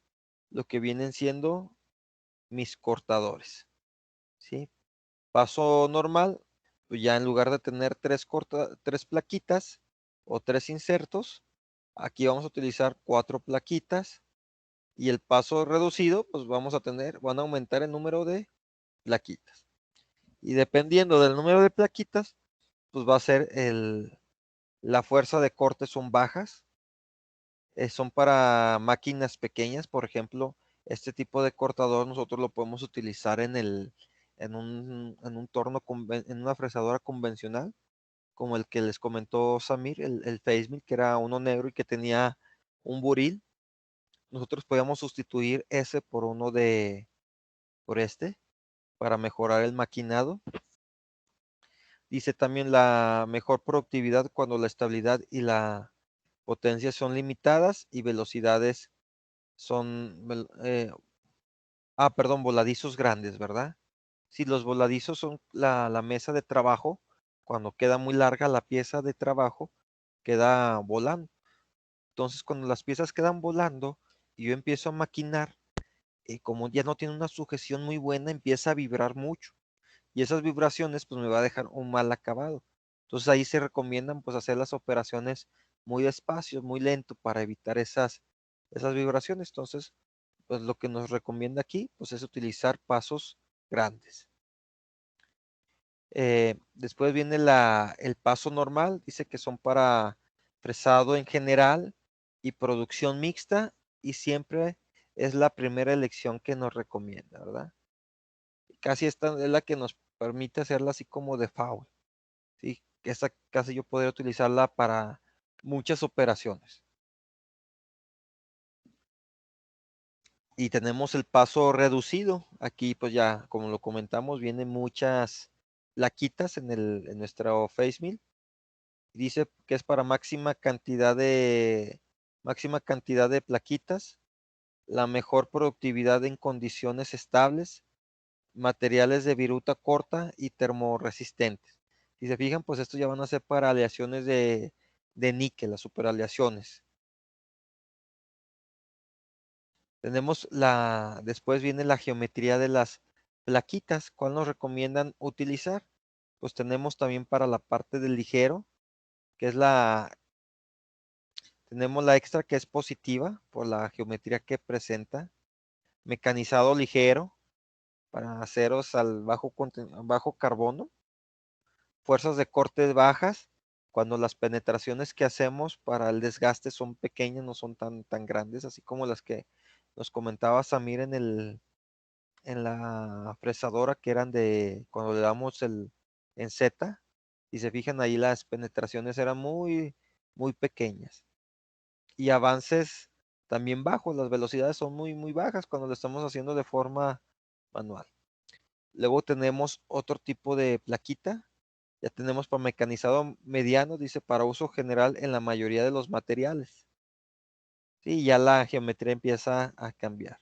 S1: lo que vienen siendo mis cortadores, ¿sí? Paso normal, pues ya en lugar de tener tres plaquitas o tres insertos, aquí vamos a utilizar 4 plaquitas, y el paso reducido, pues van a aumentar el número de plaquitas. Y dependiendo del número de plaquitas, pues va a ser la fuerza de corte son bajas, son para máquinas pequeñas. Por ejemplo, este tipo de cortador nosotros lo podemos utilizar en un torno, en una fresadora convencional, como el que les comentó Samir, el Facemill, que era uno negro y que tenía un buril. Nosotros podíamos sustituir ese por este, para mejorar el maquinado. Dice también la mejor productividad cuando la estabilidad y la potencia son limitadas y velocidades son, perdón, voladizos grandes, ¿verdad? Si los voladizos son la mesa de trabajo, cuando queda muy larga la pieza de trabajo, queda volando. Entonces, cuando las piezas quedan volando y yo empiezo a maquinar, como ya no tiene una sujeción muy buena, empieza a vibrar mucho. Y esas vibraciones pues me va a dejar un mal acabado. Entonces ahí se recomiendan pues hacer las operaciones muy despacio, muy lento, para evitar esas vibraciones. Entonces, pues lo que nos recomienda aquí pues es utilizar pasos grandes. Después viene el paso normal, dice que son para fresado en general y producción mixta, y siempre es la primera elección que nos recomienda, ¿verdad? Casi esta es la que nos permite hacerla así como default, ¿sí? Esta casi yo podría utilizarla para muchas operaciones. Y tenemos el paso reducido. Aquí pues ya, como lo comentamos, vienen muchas plaquitas en nuestro Facemill. Dice que es para máxima cantidad de plaquitas, la mejor productividad en condiciones estables, materiales de viruta corta y termoresistentes. Si se fijan, pues estos ya van a ser para aleaciones de níquel, las superaleaciones. Después viene la geometría de las plaquitas. ¿Cuál nos recomiendan utilizar? Pues tenemos también para la parte del ligero, que es tenemos la extra, que es positiva por la geometría que presenta. Mecanizado ligero para aceros al bajo carbono. Fuerzas de corte bajas, cuando las penetraciones que hacemos para el desgaste son pequeñas, no son tan grandes, así como las que nos comentaba Samir en la fresadora, que eran cuando le damos en Z. Y se fijan ahí, las penetraciones eran muy pequeñas. Y avances también bajos, las velocidades son muy bajas cuando lo estamos haciendo de forma manual. Luego tenemos otro tipo de plaquita. Ya tenemos para mecanizado mediano, dice, para uso general en la mayoría de los materiales. Sí, ya la geometría empieza a cambiar.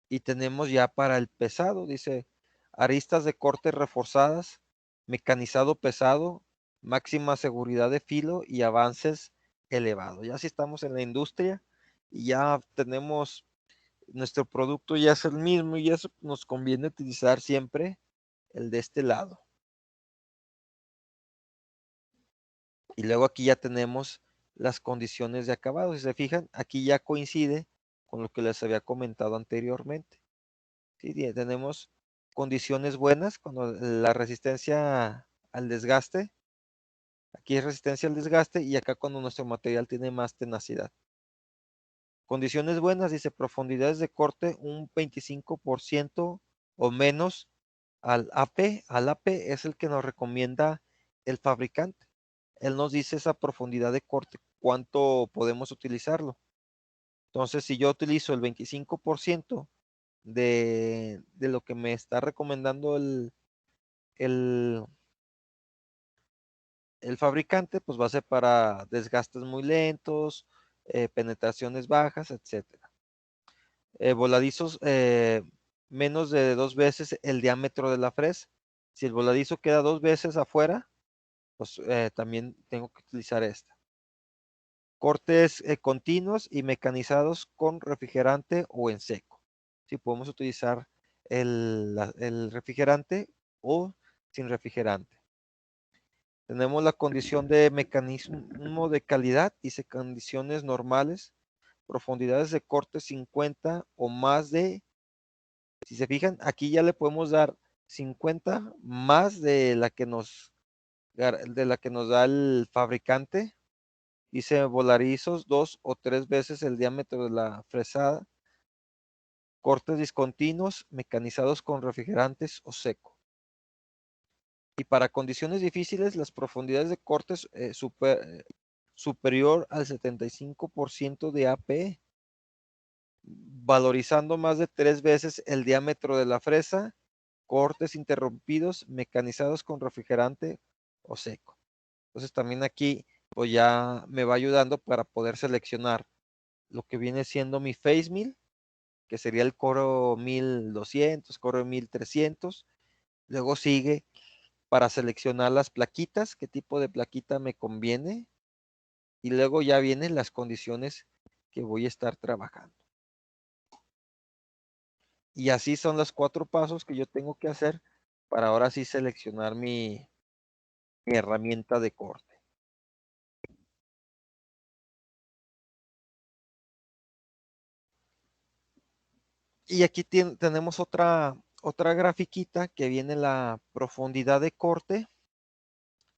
S1: Y tenemos ya para el pesado, dice, aristas de corte reforzadas, mecanizado pesado, máxima seguridad de filo y avances elevados. Ya si estamos en la industria y ya tenemos nuestro producto, ya es el mismo, y eso nos conviene utilizar siempre el de este lado. Y luego aquí ya tenemos las condiciones de acabado. Si se fijan, aquí ya coincide con lo que les había comentado anteriormente. ¿Sí? Tenemos condiciones buenas cuando la resistencia al desgaste. Aquí es resistencia al desgaste, y acá cuando nuestro material tiene más tenacidad. Condiciones buenas, dice, profundidades de corte un 25% o menos al AP. Al AP es el que nos recomienda el fabricante. Él nos dice esa profundidad de corte, cuánto podemos utilizarlo. Entonces, si yo utilizo el 25% de lo que me está recomendando el el fabricante, pues va a ser para desgastes muy lentos, penetraciones bajas, etcétera. Voladizos menos de 2 veces el diámetro de la fresa. Si el voladizo queda 2 veces afuera, pues también tengo que utilizar esta. Cortes continuos y mecanizados con refrigerante o en seco. Si podemos utilizar el refrigerante o sin refrigerante. Tenemos la condición de mecanismo de calidad, dice condiciones normales, profundidades de corte 50 o más de, si se fijan, aquí ya le podemos dar 50 más de la que nos da el fabricante. Dice volarizos 2 o 3 veces el diámetro de la fresada, cortes discontinuos, mecanizados con refrigerantes o seco. Y para condiciones difíciles, las profundidades de cortes superior al 75% de AP, valorizando más de 3 veces el diámetro de la fresa, cortes interrumpidos, mecanizados con refrigerante o seco. Entonces también aquí pues ya me va ayudando para poder seleccionar lo que viene siendo mi face mill, que sería el coro 1200, coro 1300. Luego sigue para seleccionar las plaquitas, qué tipo de plaquita me conviene. Y luego ya vienen las condiciones que voy a estar trabajando. Y así son los 4 pasos que yo tengo que hacer para ahora sí seleccionar mi herramienta de corte. Y aquí tenemos otra grafiquita que viene la profundidad de corte,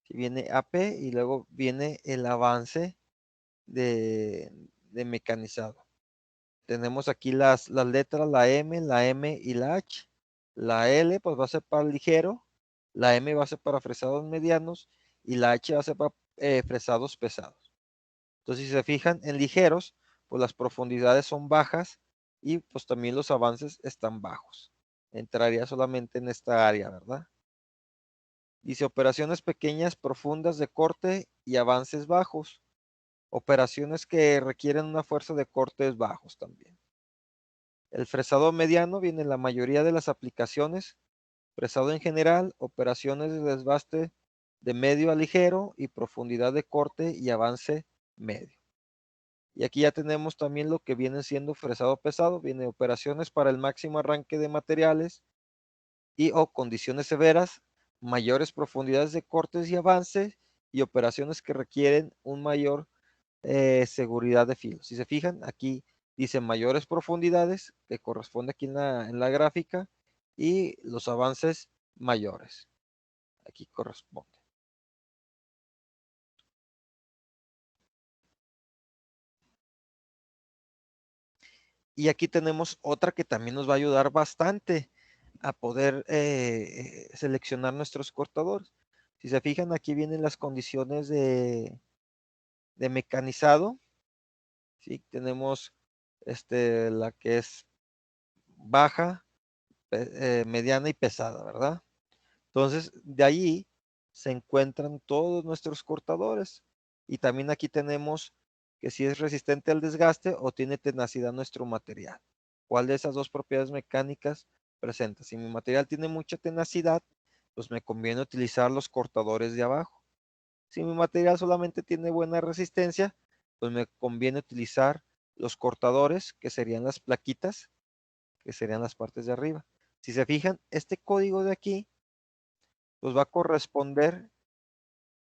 S1: que viene AP y luego viene el avance de mecanizado. Tenemos aquí las letras, la M y la H. La L pues va a ser para ligero, la M va a ser para fresados medianos y la H va a ser para fresados pesados. Entonces si se fijan en ligeros, pues las profundidades son bajas y pues también los avances están bajos. Entraría solamente en esta área, ¿verdad? Dice operaciones pequeñas, profundas de corte y avances bajos. Operaciones que requieren una fuerza de cortes bajos también. El fresado mediano viene en la mayoría de las aplicaciones. Fresado en general, operaciones de desbaste de medio a ligero y profundidad de corte y avance medio. Y aquí ya tenemos también lo que viene siendo fresado pesado. Viene operaciones para el máximo arranque de materiales y o condiciones severas, mayores profundidades de cortes y avances y operaciones que requieren un mayor seguridad de filo. Si se fijan, aquí dice mayores profundidades, que corresponde aquí en la gráfica, y los avances mayores. Aquí corresponde. Y aquí tenemos otra que también nos va a ayudar bastante a poder seleccionar nuestros cortadores. Si se fijan, aquí vienen las condiciones de mecanizado. ¿Sí? Tenemos la que es baja, mediana y pesada, ¿verdad? Entonces, de allí se encuentran todos nuestros cortadores. Y también aquí tenemos que si es resistente al desgaste o tiene tenacidad nuestro material. ¿Cuál de esas dos propiedades mecánicas presenta? Si mi material tiene mucha tenacidad, pues me conviene utilizar los cortadores de abajo. Si mi material solamente tiene buena resistencia, pues me conviene utilizar los cortadores, que serían las plaquitas, que serían las partes de arriba. Si se fijan, este código de aquí, pues va a corresponder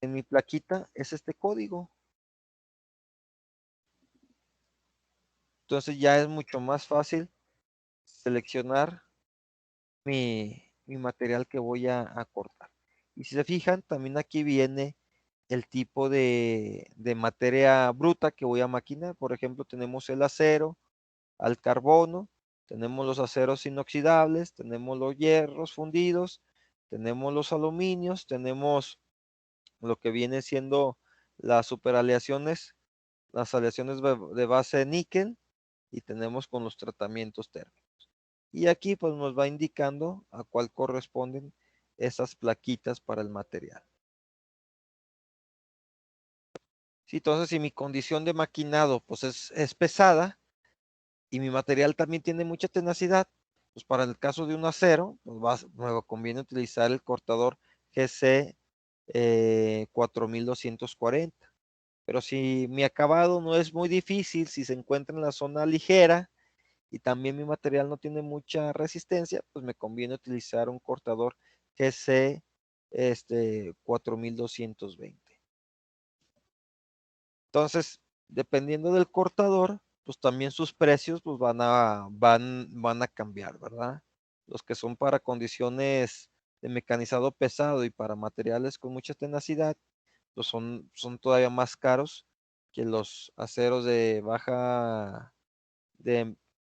S1: en mi plaquita, es este código. Entonces ya es mucho más fácil seleccionar mi material que voy a cortar. Y si se fijan, también aquí viene el tipo de materia bruta que voy a maquinar. Por ejemplo, tenemos el acero, al carbono, tenemos los aceros inoxidables, tenemos los hierros fundidos, tenemos los aluminios, tenemos lo que viene siendo las superaleaciones, las aleaciones de base de níquel y tenemos con los tratamientos térmicos. Y aquí pues nos va indicando a cuál corresponden esas plaquitas para el material. Sí, entonces, si mi condición de maquinado pues es pesada y mi material también tiene mucha tenacidad, pues para el caso de un acero, pues me conviene utilizar el cortador GC 4240. Pero si mi acabado no es muy difícil, si se encuentra en la zona ligera y también mi material no tiene mucha resistencia, pues me conviene utilizar un cortador GC 4220. Entonces, dependiendo del cortador, pues también sus precios pues van a cambiar, ¿verdad? Los que son para condiciones de mecanizado pesado y para materiales con mucha tenacidad, pues son todavía más caros que los aceros de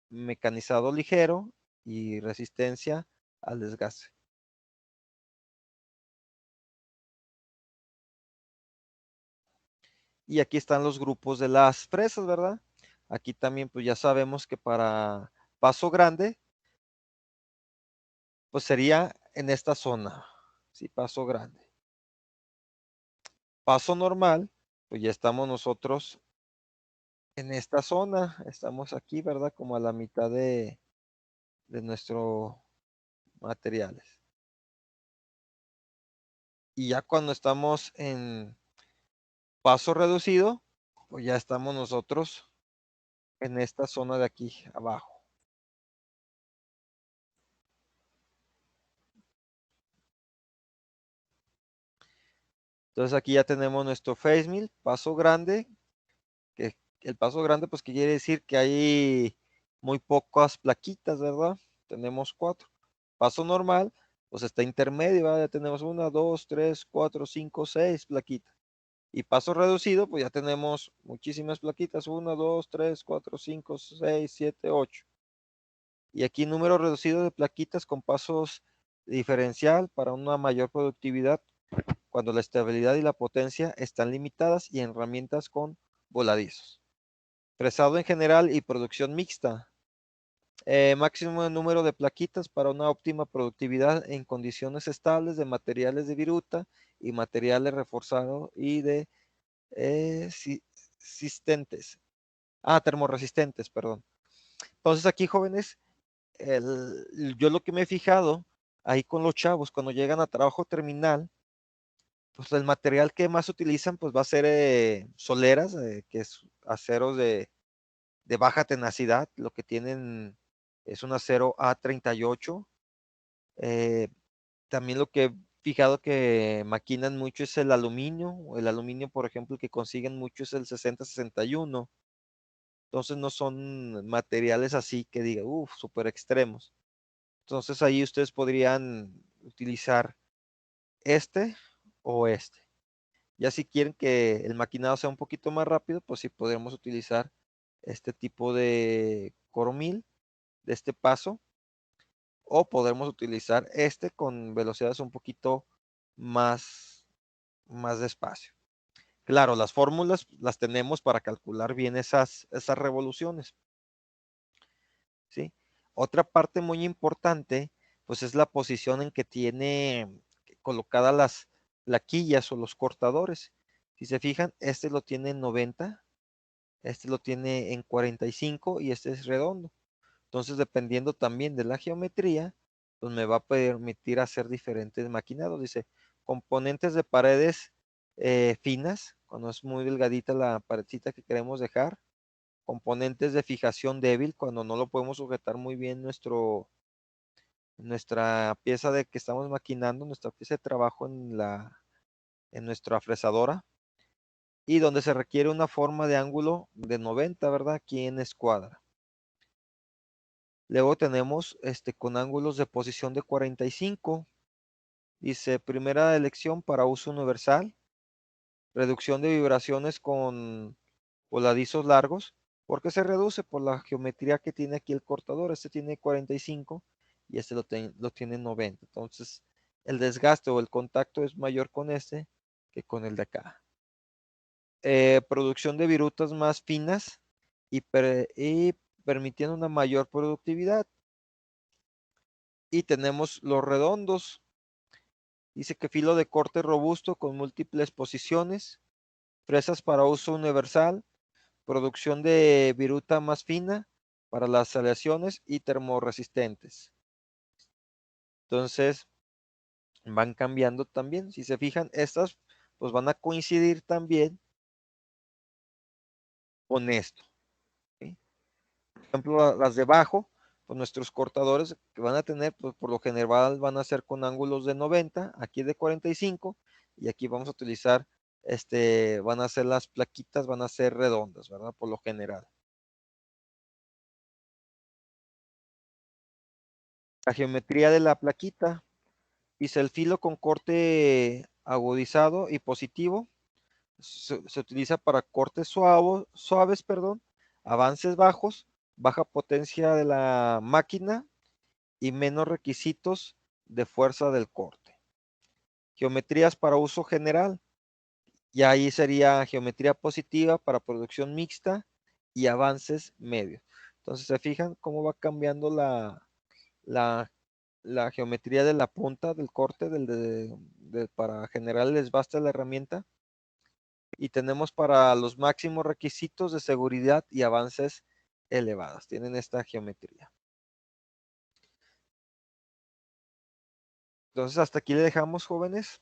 S1: mecanizado ligero y resistencia al desgaste. Y aquí están los grupos de las fresas, ¿verdad? Aquí también pues ya sabemos que para paso grande, pues sería en esta zona, ¿sí? Paso grande. Paso normal, pues ya estamos nosotros en esta zona, estamos aquí, ¿verdad? Como a la mitad de nuestros materiales. Y ya cuando estamos en paso reducido, pues ya estamos nosotros en esta zona de aquí abajo. Entonces aquí ya tenemos nuestro face mill, paso grande, que el paso grande pues que quiere decir que hay muy pocas plaquitas, ¿verdad? Tenemos 4. Paso normal, pues está intermedio, ¿verdad? Ya tenemos 1, 2, 3, 4, 5, 6 plaquitas. Y paso reducido, pues ya tenemos muchísimas plaquitas, 1, 2, 3, 4, 5, 6, 7, 8. Y aquí número reducido de plaquitas con pasos diferencial para una mayor productividad cuando la estabilidad y la potencia están limitadas y en herramientas con voladizos. Fresado en general y producción mixta. Máximo número de plaquitas para una óptima productividad en condiciones estables de materiales de viruta y materiales reforzados y de termorresistentes, perdón. Entonces aquí, jóvenes, yo lo que me he fijado ahí con los chavos, cuando llegan a trabajo terminal, pues el material que más utilizan pues va a ser soleras, que es aceros de baja tenacidad, lo que tienen es un acero A38. Eh, También lo que he fijado que maquinan mucho es el aluminio, por ejemplo, el que consiguen mucho es el 6061. Entonces no son materiales así que diga, súper extremos. Entonces ahí ustedes podrían utilizar este o este. Ya si quieren que el maquinado sea un poquito más rápido, pues sí podemos utilizar este tipo de coromil de este paso, o podemos utilizar este con velocidades un poquito más despacio. Claro, las fórmulas las tenemos para calcular bien esas revoluciones, ¿sí? Otra parte muy importante, pues es la posición en que tiene colocadas las plaquillas o los cortadores. Si se fijan, este lo tiene en 90, este lo tiene en 45 y este es redondo. Entonces, dependiendo también de la geometría, pues me va a permitir hacer diferentes maquinados. Dice, componentes de paredes finas, cuando es muy delgadita la paredcita que queremos dejar. Componentes de fijación débil, cuando no lo podemos sujetar muy bien nuestra pieza de que estamos maquinando, nuestra pieza de trabajo en nuestra fresadora. Y donde se requiere una forma de ángulo de 90, ¿verdad? Aquí en escuadra. Luego tenemos con ángulos de posición de 45. Dice, primera elección para uso universal. Reducción de vibraciones con voladizos largos. ¿Por qué se reduce? Por la geometría que tiene aquí el cortador. Este tiene 45 y este lo tiene 90. Entonces, el desgaste o el contacto es mayor con este que con el de acá. Producción de virutas más finas y permitiendo una mayor productividad. Y tenemos los redondos. Dice que filo de corte robusto con múltiples posiciones fresas para uso universal, producción de viruta más fina para las aleaciones y termorresistentes. Entonces, van cambiando también. Si se fijan, estas pues van a coincidir también con esto. ¿Sí? Por ejemplo, las de abajo, pues nuestros cortadores que van a tener, pues por lo general van a ser con ángulos de 90, aquí de 45, y aquí vamos a utilizar, van a ser las plaquitas, van a ser redondas, ¿verdad? Por lo general. La geometría de la plaquita, dice el filo con corte agudizado y positivo, se utiliza para cortes suaves, avances bajos, baja potencia de la máquina y menos requisitos de fuerza del corte. Geometrías para uso general, y ahí sería geometría positiva para producción mixta y avances medios. Entonces se fijan cómo va cambiando la geometría de la punta del corte para generar el desbaste de la herramienta. Y tenemos para los máximos requisitos de seguridad y avances elevados. Tienen esta geometría. Entonces hasta aquí le dejamos, jóvenes,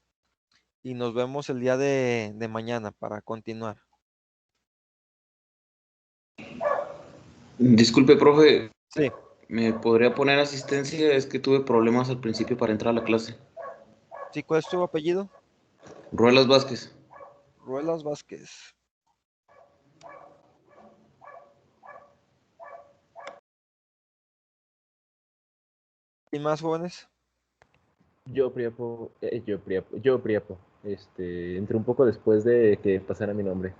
S1: y nos vemos el día de mañana para continuar.
S4: Disculpe, profe,
S1: Sí,
S4: ¿me podría poner asistencia? Es que tuve problemas al principio para entrar a la clase.
S1: ¿sí? ¿Cuál es tu apellido?
S4: Ruelas Vázquez.
S1: Ruelas Vázquez. ¿Y más, jóvenes?
S2: Yo Priapo. Entré un poco después de que pasara mi nombre.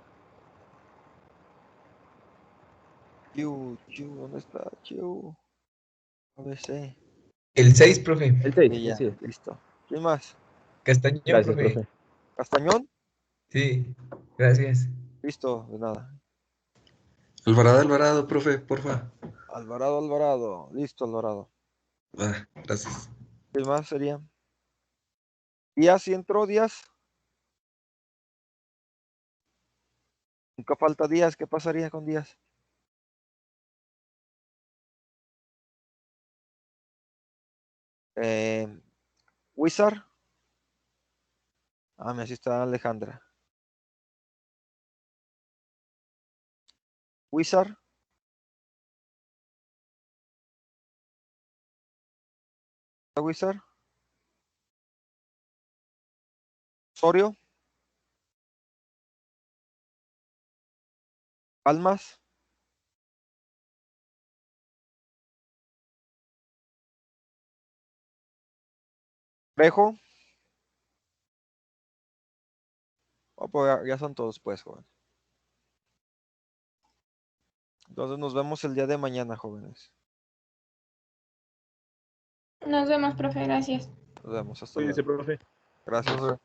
S1: ¿Dónde está? ABC.
S5: El 6, profe.
S2: El 6,
S1: Y ya,
S2: sí.
S1: listo. ¿Quién más?
S5: Castañón,
S2: Gracias,
S5: profe.
S2: profe.
S1: ¿Castañón?
S5: Sí, gracias.
S1: Listo, de nada.
S6: Alvarado, profe, porfa.
S1: Alvarado. Listo, Alvarado.
S6: Gracias.
S1: ¿Quién más sería? Díaz, ¿sí entró Díaz? Nunca falta Díaz. ¿Qué pasaría con Díaz? Wizard. Mira, así está Alejandra. Wizard. ¿Está Wizard? Osorio. Palmas. Trejo. Pues ya son todos, pues, jóvenes. Entonces nos vemos el día de mañana, jóvenes.
S3: Nos vemos, profe, gracias.
S1: Nos vemos. Hasta
S2: Cuídense,
S1: luego.
S2: profe.
S1: Gracias.